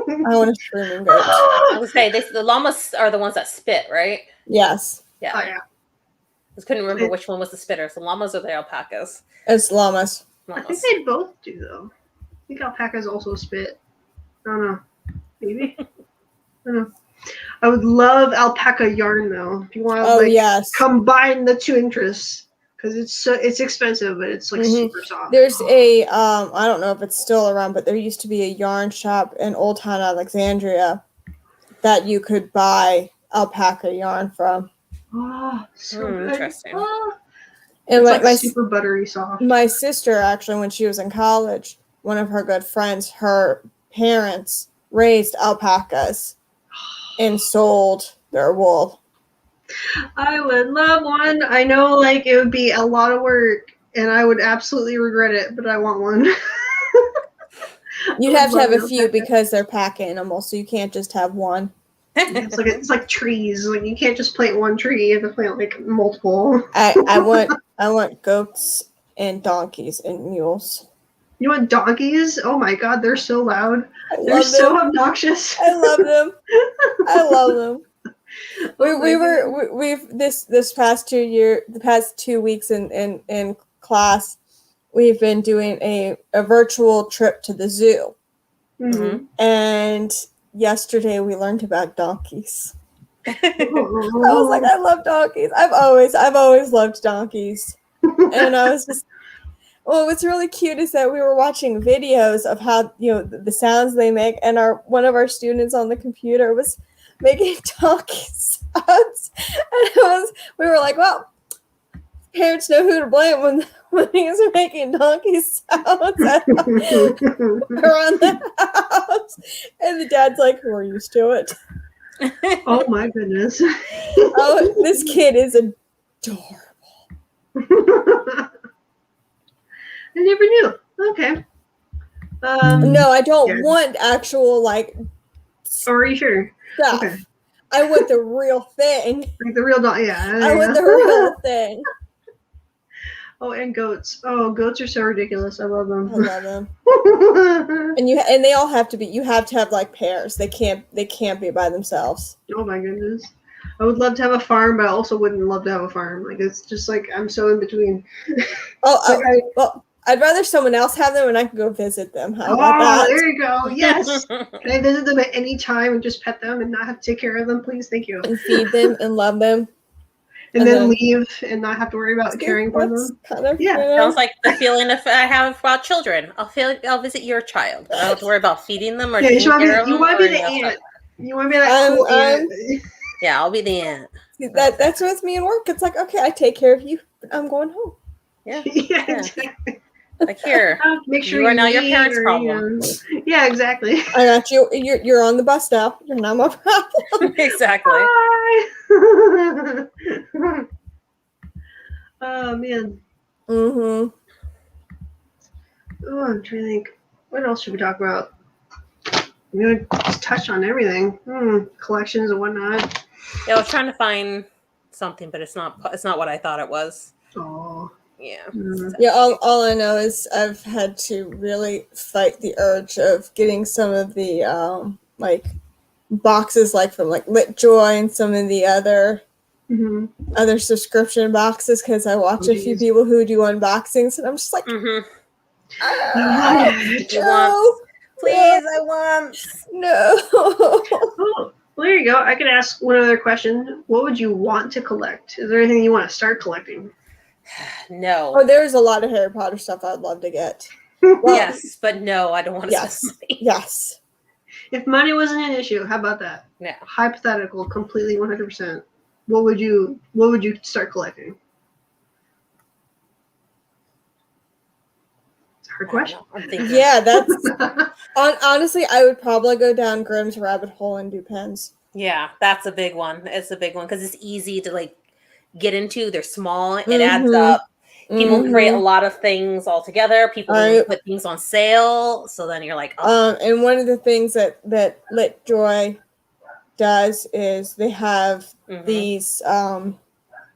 S3: want a screaming goat.
S1: I would say the llamas are the ones that spit, right?
S3: Yes.
S1: Yeah.
S2: Oh yeah.
S1: I just couldn't remember which one was the spitters, the llamas or the alpacas.
S3: It's llamas.
S2: I think they both do though. I think alpacas also spit. I don't know. Maybe. I don't know. I would love alpaca yarn though. If you want to combine the two interests. because it's expensive, but it's like super soft.
S3: There's a I don't know if it's still around, but there used to be a yarn shop in Old Town Alexandria that you could buy alpaca yarn from.
S2: Oh, so good.
S1: Interesting.
S2: Oh.
S3: And
S2: It's like super buttery soft.
S3: My sister, actually, when she was in college, one of her good friends, her parents raised alpacas and sold their wool.
S2: I would love one. I know, like, it would be a lot of work, and I would absolutely regret it, but I want one.
S3: You'd have to have a few because they're pack animals, so you can't just have one.
S2: It's like trees. Like, you can't just plant one tree. You have to plant like multiple.
S3: I want goats and donkeys and mules.
S2: You want donkeys? Oh my god, they're so loud. They're so obnoxious.
S3: I love them. I love them. We've this past the past 2 weeks in class, we've been doing a virtual trip to the zoo.
S2: Mm-hmm.
S3: And yesterday we learned about donkeys. I was like, I love donkeys. I've always loved donkeys. And I was just, well, what's really cute is that we were watching videos of how, the sounds they make, and one of our students on the computer was making donkey sounds. And we were like, well, parents know who to blame when he's making donkey sounds around the house. And the dad's like, we're used to it.
S2: Oh my goodness.
S3: Oh, this kid is adorable.
S2: I never knew. Okay.
S3: No, I don't want actual, like,
S2: oh, are you sure?
S3: Stuff. Okay. I want the real thing.
S2: Like the real dog, yeah.
S3: I want the real thing.
S2: Oh, and goats. Oh, goats are so ridiculous. I love them.
S3: I love them. And they all have to be. You have to have like pairs. They can't be by themselves.
S2: Oh my goodness. I would love to have a farm, but I also wouldn't love to have a farm. Like, it's just like I'm so in between.
S3: Well, I'd rather someone else have them and I can go visit them. How about that?
S2: There you go. Yes. Can I visit them at any time and just pet them and not have to take care of them, please? Thank you.
S3: And feed them and love them.
S2: And then leave and not have to worry about caring for them.
S3: Kind of,
S1: sounds like the feeling I have about children. I'll visit your child. I don't have to worry about feeding them or taking care of them.
S2: You want to be the aunt. You want to be that cool aunt.
S1: Yeah, I'll be the aunt.
S3: That's with me in work. It's like, okay, I take care of you, but I'm going home.
S1: Yeah.
S2: Exactly.
S1: Like, here,
S2: make sure
S1: you are now your parents' problem.
S2: Yeah, exactly.
S3: I got you. You're on the bus now. You're not my problem.
S1: Exactly.
S2: Bye. Oh man.
S3: Mm-hmm.
S2: Oh, I'm trying to think. What else should we talk about? We're gonna just touch on everything. Collections and whatnot.
S1: Yeah, I was trying to find something, but it's not what I thought it was.
S2: Oh.
S1: Yeah.
S3: Yeah, all I know is I've had to really fight the urge of getting some of the like boxes, like from like LitJoy and some of the other subscription boxes, because I watch a few people who do unboxings and I'm just like,
S1: Please, I want.
S3: No.
S2: Oh, well, there you go. I could ask one other question. What would you want to collect? Is there anything you want to start collecting?
S1: No.
S3: Oh, there's a lot of Harry Potter stuff I'd love to get.
S1: Well, yes, but no, I don't want to spend money.
S3: Yes.
S2: If money wasn't an issue, how about that?
S1: Yeah.
S2: Hypothetical, completely 100%. What would you start collecting? It's a hard question.
S1: I'm thinking.
S3: Yeah, that's honestly, I would probably go down Grimm's rabbit hole and do pens.
S1: Yeah, that's a big one. It's a big one because it's easy to like get into. They're small. It adds up. People create a lot of things all together. People put things on sale. So then you're like, oh.
S3: And one of the things that LitJoy does is they have these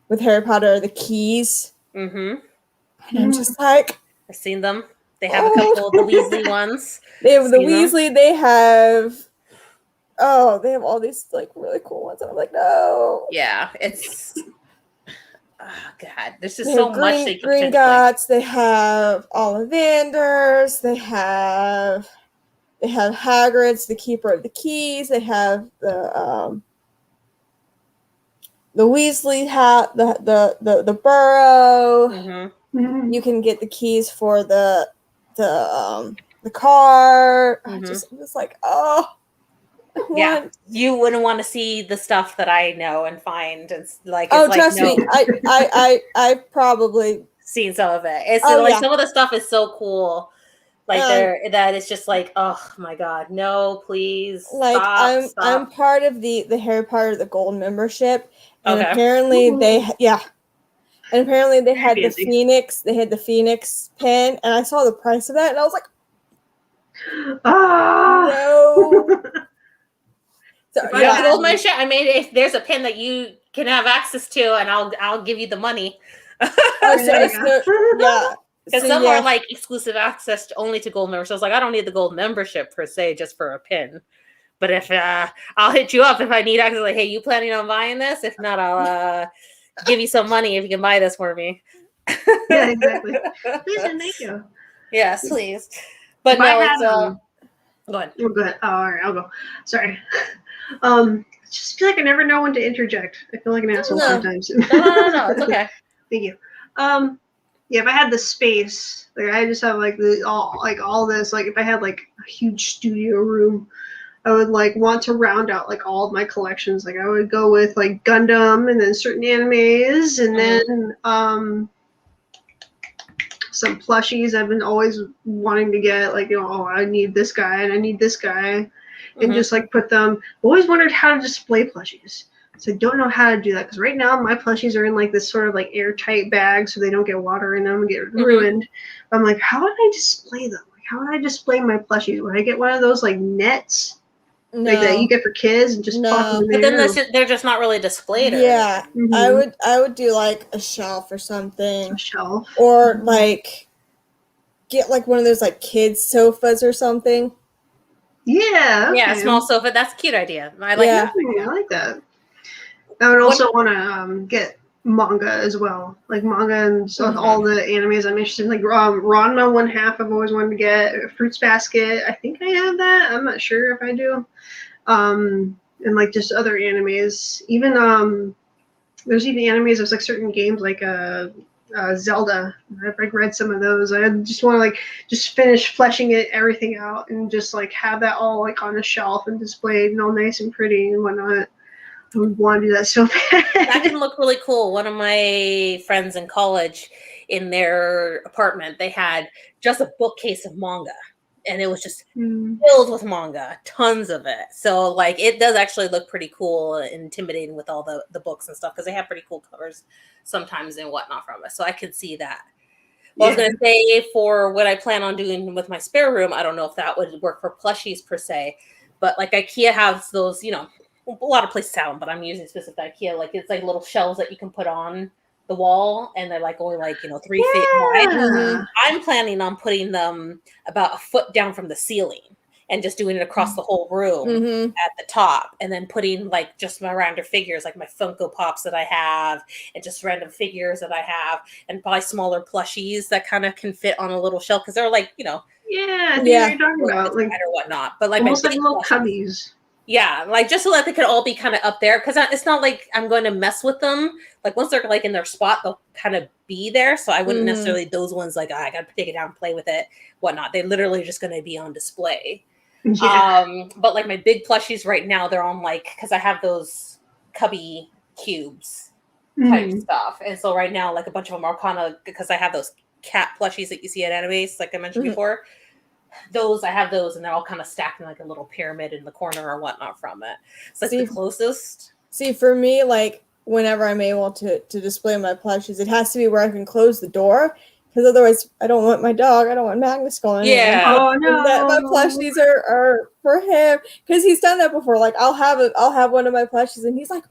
S3: with Harry Potter, the keys. And I'm just like,
S1: I've seen them. They have a couple of the Weasley ones.
S3: They have the Weasley. They have all these like really cool ones. And I'm like, no.
S1: Yeah, it's. Oh God, there's just so much they can
S3: Gringotts. They have Ollivanders. They have Hagrid's, the Keeper of the Keys. They have the Weasley hat, the burrow.
S1: Mm-hmm.
S3: You can get the keys for the car. I'm just like, oh,
S1: Yeah, you wouldn't want to see the stuff that I know and find. It's like,
S3: trust me, I probably
S1: seen some of it. It's like some of the stuff is so cool. Like that it's just like, oh my god, no, please,
S3: like
S1: stop.
S3: I'm part of the Harry Potter the Gold membership, and
S1: Okay.
S3: apparently they had the Phoenix. They had the Phoenix pin, and I saw the price of that, and I was like, no.
S1: So, if I gold membership, I mean, if there's a pin that you can have access to, and I'll give you the money.
S3: Yeah.
S1: Because some are like exclusive access only to gold members. So I was like, I don't need the gold membership per se, just for a pin. But if I'll hit you up if I need access. Like, hey, you planning on buying this? If not, I'll give you some money if you can buy this for me.
S2: Yeah, exactly. Please and thank you.
S1: Yes, please. But no, it's go ahead.
S2: Oh, go ahead. Oh, all right, I'll go. Sorry. I just feel like I never know when to interject. I feel like an asshole sometimes.
S1: No, it's okay.
S2: Thank you. Yeah, if I had the space, like I just have like all this, like if I had like a huge studio room, I would like want to round out like all of my collections. Like I would go with like Gundam and then certain animes and then some plushies I've been always wanting to get, like, you know, oh, I need this guy and I need this guy, and just like put them. Always wondered how to display plushies. So I don't know how to do that because right now my plushies are in like this sort of like airtight bag so they don't get water in them and get ruined. I'm like, how would I display them? Like, how would I display my plushies? Would I get one of those like nets like that you get for kids and just pop them in there?
S1: But then they're just not really displayed.
S3: Yeah, I would do like a shelf or something.
S2: A shelf,
S3: or like get like one of those like kids sofas or something.
S2: Yeah, okay.
S1: Yeah, a small sofa. That's a cute idea. I like that.
S2: I like that. I would also want to get manga as well, like manga and all the animes I'm interested in. Like Ranma 1/2, I've always wanted to get. Fruits Basket, I think I have that. I'm not sure if I do. And like just other animes. Even there's even animes. There's like certain games like Zelda. I've read some of those. I just want to like just finish fleshing everything out and just like have that all like on a shelf and displayed and all nice and pretty and whatnot. I would want to do that so bad.
S1: That can look really cool. One of my friends in college, in their apartment, they had just a bookcase of manga, and it was just filled with manga, tons of it. So like it does actually look pretty cool and intimidating with all the books and stuff because they have pretty cool covers sometimes and whatnot from it. So I could see that. Well, I was going to say for what I plan on doing with my spare room, I don't know if that would work for plushies per se, but like IKEA has those, you know, a lot of places have them, but I'm using specific IKEA. Like it's like little shelves that you can put on the wall, and they're like only like 3 feet wide. I'm planning on putting them about a foot down from the ceiling and just doing it across the whole room at the top, and then putting like just my random figures, like my Funko Pops that I have, and just random figures that I have, and probably smaller plushies that kind of can fit on a little shelf because they're like
S2: what you're talking about, like
S1: or whatnot, but like
S2: almost like little cubbies.
S1: Yeah, like just so that they could all be kind of up there, because it's not like I'm going to mess with them. Like once they're like in their spot, they'll kind of be there. So I wouldn't necessarily those ones like I got to take it down, play with it, whatnot. They're literally just going to be on display. But like my big plushies right now, they're on like because I have those cubby cubes type stuff, and so right now like a bunch of them are kind of because I have those cat plushies that you see at animes, like I mentioned before. I have those, and they're all kind of stacked in like a little pyramid in the corner or whatnot from it. So that's the closest.
S3: See, for me, like whenever I'm able to display my plushies, it has to be where I can close the door, because otherwise I don't want my dog. I don't want Magnus going.
S1: Yeah.
S2: Oh no.
S3: My plushies are for him, because he's done that before. Like I'll have one of my plushies, and he's like,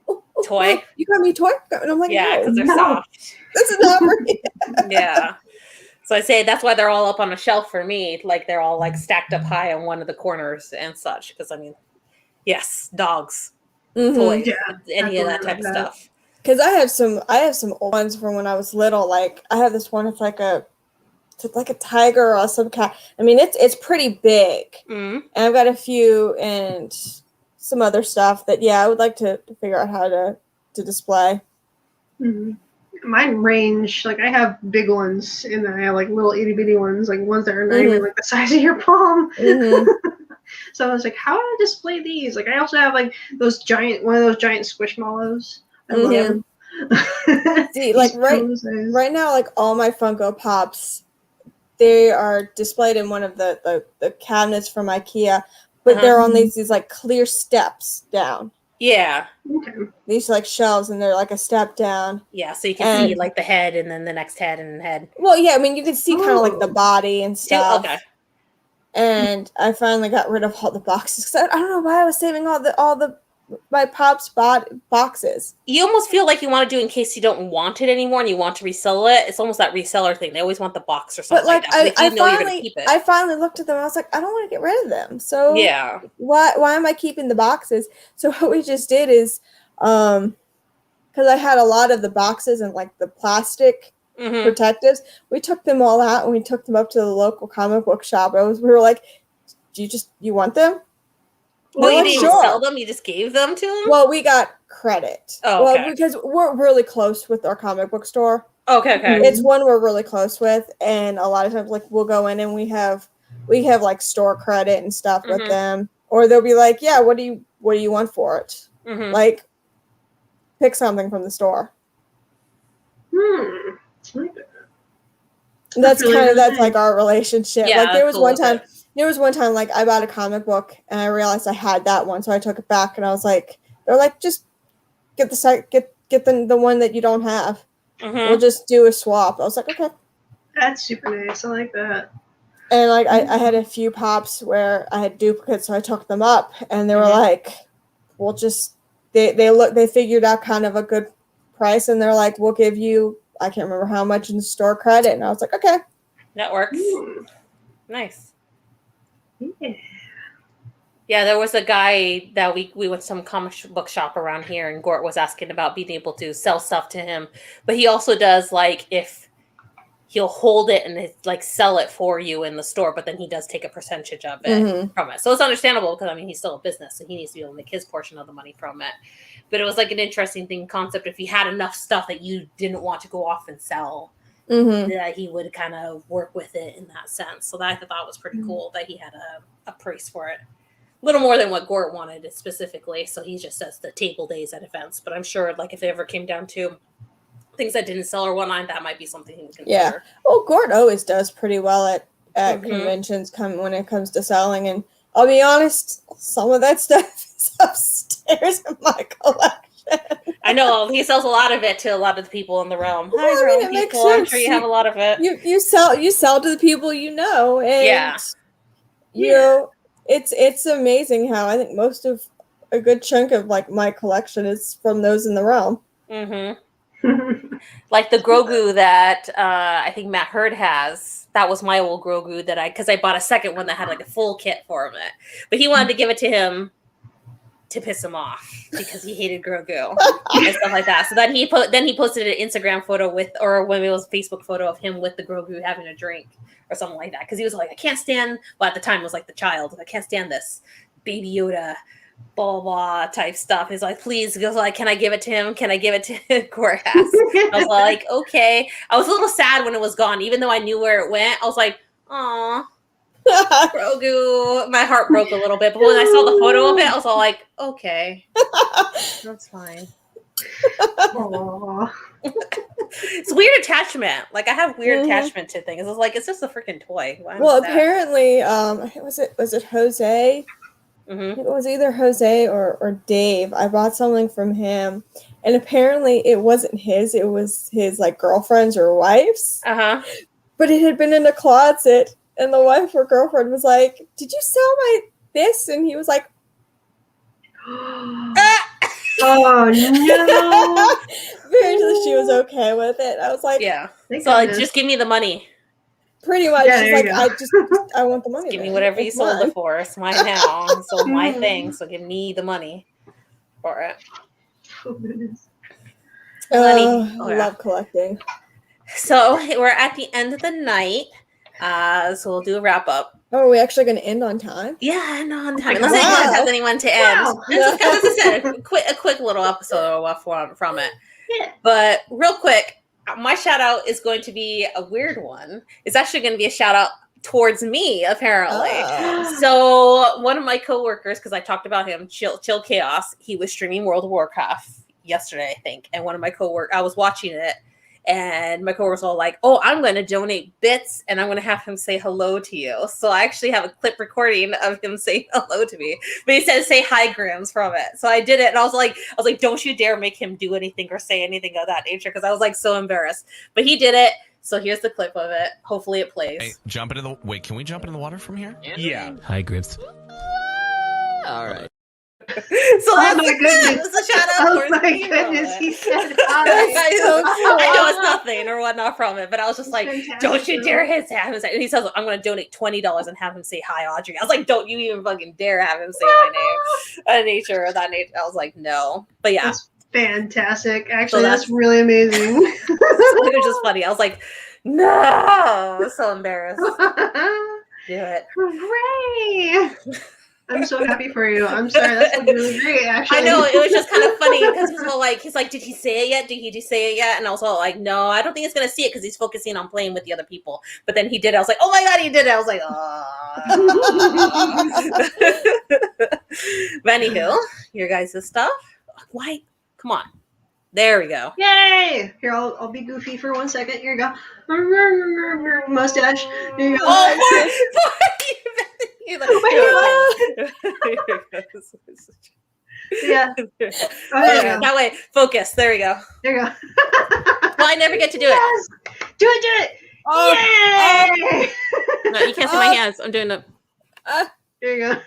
S3: oh,
S1: toy.
S3: Oh, you got me a toy? And I'm like,
S1: yeah, because they're soft.
S3: This is not for me.
S1: Yeah. So I say that's why they're all up on a shelf for me. Like they're all like stacked up high on one of the corners and such. Because I mean, yes, dogs, toys, any of that type of stuff.
S3: Because I have some old ones from when I was little. Like I have this one. It's like a tiger or some cat. I mean, it's pretty big. And I've got a few and some other stuff that I would like to figure out how to to display.
S2: Mhm. Mine range, like I have big ones and then I have like little itty bitty ones, like ones that are not even like the size of your palm. So I was like, how do I display these? Like I also have like one of those giant squishmallows. I love them.
S3: See, like right now, like all my Funko Pops, they are displayed in one of the cabinets from IKEA, but they're on these like clear steps down.
S1: Yeah.
S2: Okay.
S3: These like shelves, and they're like a step down.
S1: Yeah, so you can see like the head and then the next head and head.
S3: Well, yeah, I mean you can see kind of like the body and stuff.
S1: Okay.
S3: And I finally got rid of all the boxes because I don't know why I was saving all the my Pops boxes.
S1: You almost feel like you want to do in case you don't want it anymore and you want to resell it. It's almost that reseller thing. They always want the box or something like that.
S3: I finally looked at them. I was like, I don't want to get rid of them. So
S1: yeah,
S3: why am I keeping the boxes? So what we just did is, because I had a lot of the boxes and like the plastic protectives, we took them all out and we took them up to the local comic book shop. We were like, you want them?
S1: Well, you didn't even sell them. You just gave them to them.
S3: Well, we got credit.
S1: Oh, okay.
S3: Well, because we're really close with our comic book store.
S1: Okay.
S3: It's one we're really close with, and a lot of times, like we'll go in and we have like store credit and stuff with them, or they'll be like, "Yeah, what do you want for it? Like, pick something from the store." That's like our relationship.
S1: Yeah,
S3: like there was one time. There was one time, like, I bought a comic book, and I realized I had that one, so I took it back, and I was like, they're like, just get the one that you don't have. We'll just do a swap. I was like, okay.
S2: That's super nice. I like that.
S3: And, like, I had a few Pops where I had duplicates, so I took them up, and they were like, we'll just, they figured out kind of a good price, and they're like, we'll give you, I can't remember how much in store credit, and I was like, okay.
S1: That works. Nice. Yeah, there was a guy that we went to some comic book shop around here, and Gort was asking about being able to sell stuff to him. But he also does, like, if he'll hold it and like sell it for you in the store, but then he does take a percentage of it from it. So it's understandable because, I mean, he's still a business, so he needs to be able to make his portion of the money from it. But it was like an interesting concept. If he had enough stuff that you didn't want to go off and sell, that he would kind of work with it in that sense. So that I thought was pretty cool that he had a price for it. A little more than what Gort wanted specifically. So he just says the table days at events. But I'm sure, like, if it ever came down to things that didn't sell or whatnot, that might be something he would consider.
S3: Yeah. Well, Gort always does pretty well at conventions when it comes to selling. And I'll be honest, some of that stuff is upstairs in my collection.
S1: I know he sells a lot of it to a lot of the people in the realm.
S3: Well, I mean, it makes sense.
S1: I'm sure you have a lot of it.
S3: You sell to the people you know, and you know, it's amazing how I think most of a good chunk of like my collection is from those in the realm.
S1: Like the Grogu that I think Matt Hurd has. That was my old Grogu because I bought a second one that had like a full kit for him. But he wanted to give it to him to piss him off because he hated Grogu and stuff like that. So then he posted an Instagram photo or when it was a Facebook photo of him with the Grogu having a drink or something like that. Because he was like, I can't stand. Well, at the time it was like the child. I can't stand this Baby Yoda, blah blah type stuff. He's like, please. He goes like, can I give it to him? Can I give it to Gorass? I was like, okay. I was a little sad when it was gone, even though I knew where it went. I was like, aw. Grogu, my heart broke a little bit, but when I saw the photo of it, I was all like, okay, that's fine. It's weird attachment. Like I have weird attachment to things. It's like it's just a freaking toy.
S3: Well, apparently, was it Jose? It was either Jose or Dave. I bought something from him, and apparently it wasn't his. It was his like girlfriend's or wife's. But it had been in a closet. And the wife or girlfriend was like, did you sell this? And he was like,
S2: oh, no.
S3: Apparently she was okay with it. I was like,
S1: yeah. So like, just give me the money.
S3: Pretty much.
S2: Yeah,
S3: she's like, I want the money.
S1: Give me whatever you sold it for. It's mine now. I sold my thing. So give me the money for it.
S3: Love collecting.
S1: So we're at the end of the night. So we'll do a wrap up.
S3: Oh, are we actually going to end on time?
S1: Yeah, no, on time.
S2: my
S1: Unless anyone
S3: God.
S1: has anyone to end.
S2: Wow.
S1: This is kind of, as I said, a quick little episode from it.
S2: Yeah.
S1: But real quick, my shout out is going to be a weird one. It's actually going to be a shout out towards me, apparently.
S3: Oh.
S1: So one of my coworkers, because I talked about him, Chill Chaos, he was streaming World of Warcraft yesterday, I think. And one of my coworkers, I was watching it, and my coworkers all like, "Oh, I'm going to donate bits, and I'm going to have him say hello to you." So I actually have a clip recording of him saying hello to me. But he said, "Say hi, Grams," from it. So I did it, and I was like, "Don't you dare make him do anything or say anything of that nature," because I was like so embarrassed. But he did it. So here's the clip of it. Hopefully it plays.
S4: Hey, can we jump into the water from here?
S5: Yeah.
S4: Hi, Grips.
S5: All right.
S1: So
S2: Oh my goodness.
S1: That's a shout out.
S2: Oh
S1: towards
S2: my
S1: me from
S2: goodness.
S1: it.
S2: He said
S1: I know it's nothing or whatnot from it, but I was just like,
S2: Fantastic.
S1: "Don't you dare have him say." And he says, "I'm going to donate $20 and have him say hi, Audrey." I was like, "Don't you even fucking dare have him say my name, nature or that nature." I was like, "No," but yeah,
S2: That's fantastic. Actually,
S1: So
S2: that's really amazing.
S1: it was just funny. I was like, "No," I was so embarrassed. Do it.
S2: Hooray! I'm so happy for you. I'm sorry. That's like really great, actually.
S1: I know, it was just kind of funny because he's like, "Did he say it yet? Did he say it yet?" And I was all like, "No, I don't think he's gonna see it because he's focusing on playing with the other people." But then he did it. I was like, "Oh my god, he did it!" I was like, "Oh." But anywho, your guys' stuff. Why? Come on. There we go.
S2: Yay! Here, I'll be goofy for 1 second. Here you go. Mustache. Here you go.
S1: Oh,
S2: Yeah. Oh, there you go.
S1: That way, focus. There we go.
S2: There you go.
S1: Well, I never get to do it.
S2: Yes! Do it!
S3: Oh,
S2: Yay!
S1: No, you can't see my hands. I'm doing the
S2: There you go.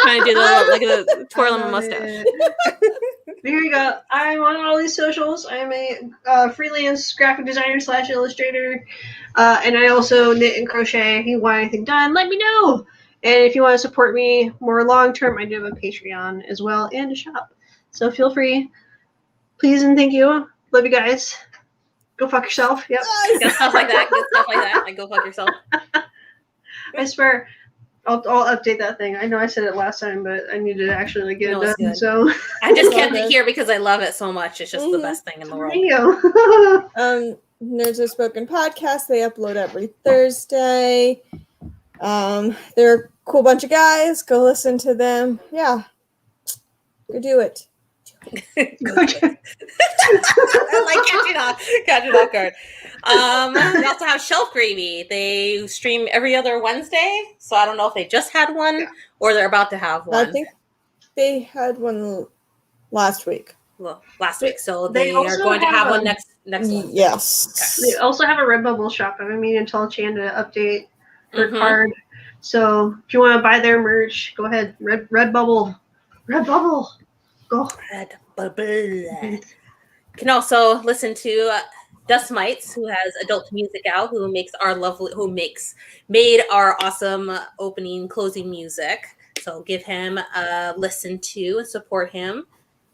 S1: trying to do the twirling my
S2: I love
S1: mustache.
S2: it. Here you go. I'm on all these socials. I'm a freelance graphic designer / illustrator, and I also knit and crochet. If you want anything done, let me know. And if you want to support me more long term, I do have a Patreon as well and a shop. So feel free. Please and thank you. Love you guys. Go fuck yourself. Yep.
S1: Good stuff like that. Good stuff like that. Like go fuck yourself.
S2: I swear. I'll update that thing. I know I said it last time, but I need to actually get
S1: No,
S2: it
S1: it's
S2: done.
S1: good.
S2: So
S1: I just
S3: Love
S1: kept it
S3: it.
S1: here because I love it so much. It's just the best thing in the world.
S2: thank you.
S3: Nerds Are Spoken podcast. They upload every Thursday. They're a cool bunch of guys. Go listen to them. Yeah. Go do it.
S1: I like catching off guard. We also have Shelf Gravy. They stream every other Wednesday, so I don't know if they just had one or they're about to have one.
S3: I think they had one last week.
S1: Well, last week, so
S2: They
S1: they are
S2: also
S1: going to have
S2: have
S1: one next one.
S3: Yes.
S2: They also have a Redbubble shop. I've been meaning to tell Chan to update her
S1: Mhm.
S2: card. So if you want to buy their merch, go ahead. Redbubble. Go.
S1: Red Bubble. You can also listen to Dust Mites, who has adult music out, who made our awesome opening, closing music. So give him a listen to and support him.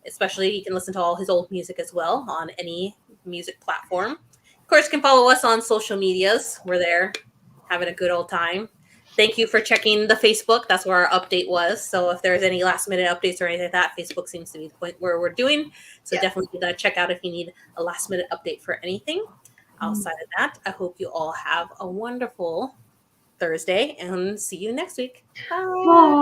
S1: Especially, you can listen to all his old music as well on any music platform. Of course, you can follow us on social medias. We're there, having a good old time. Thank you for checking the Facebook. That's where our update was. So if there's any last minute updates or anything like that, Facebook seems to be the point where we're doing. So definitely give that a check out if you need a last minute update for anything. Outside of that, I hope you all have a wonderful Thursday and see you next week. Bye.
S2: Bye.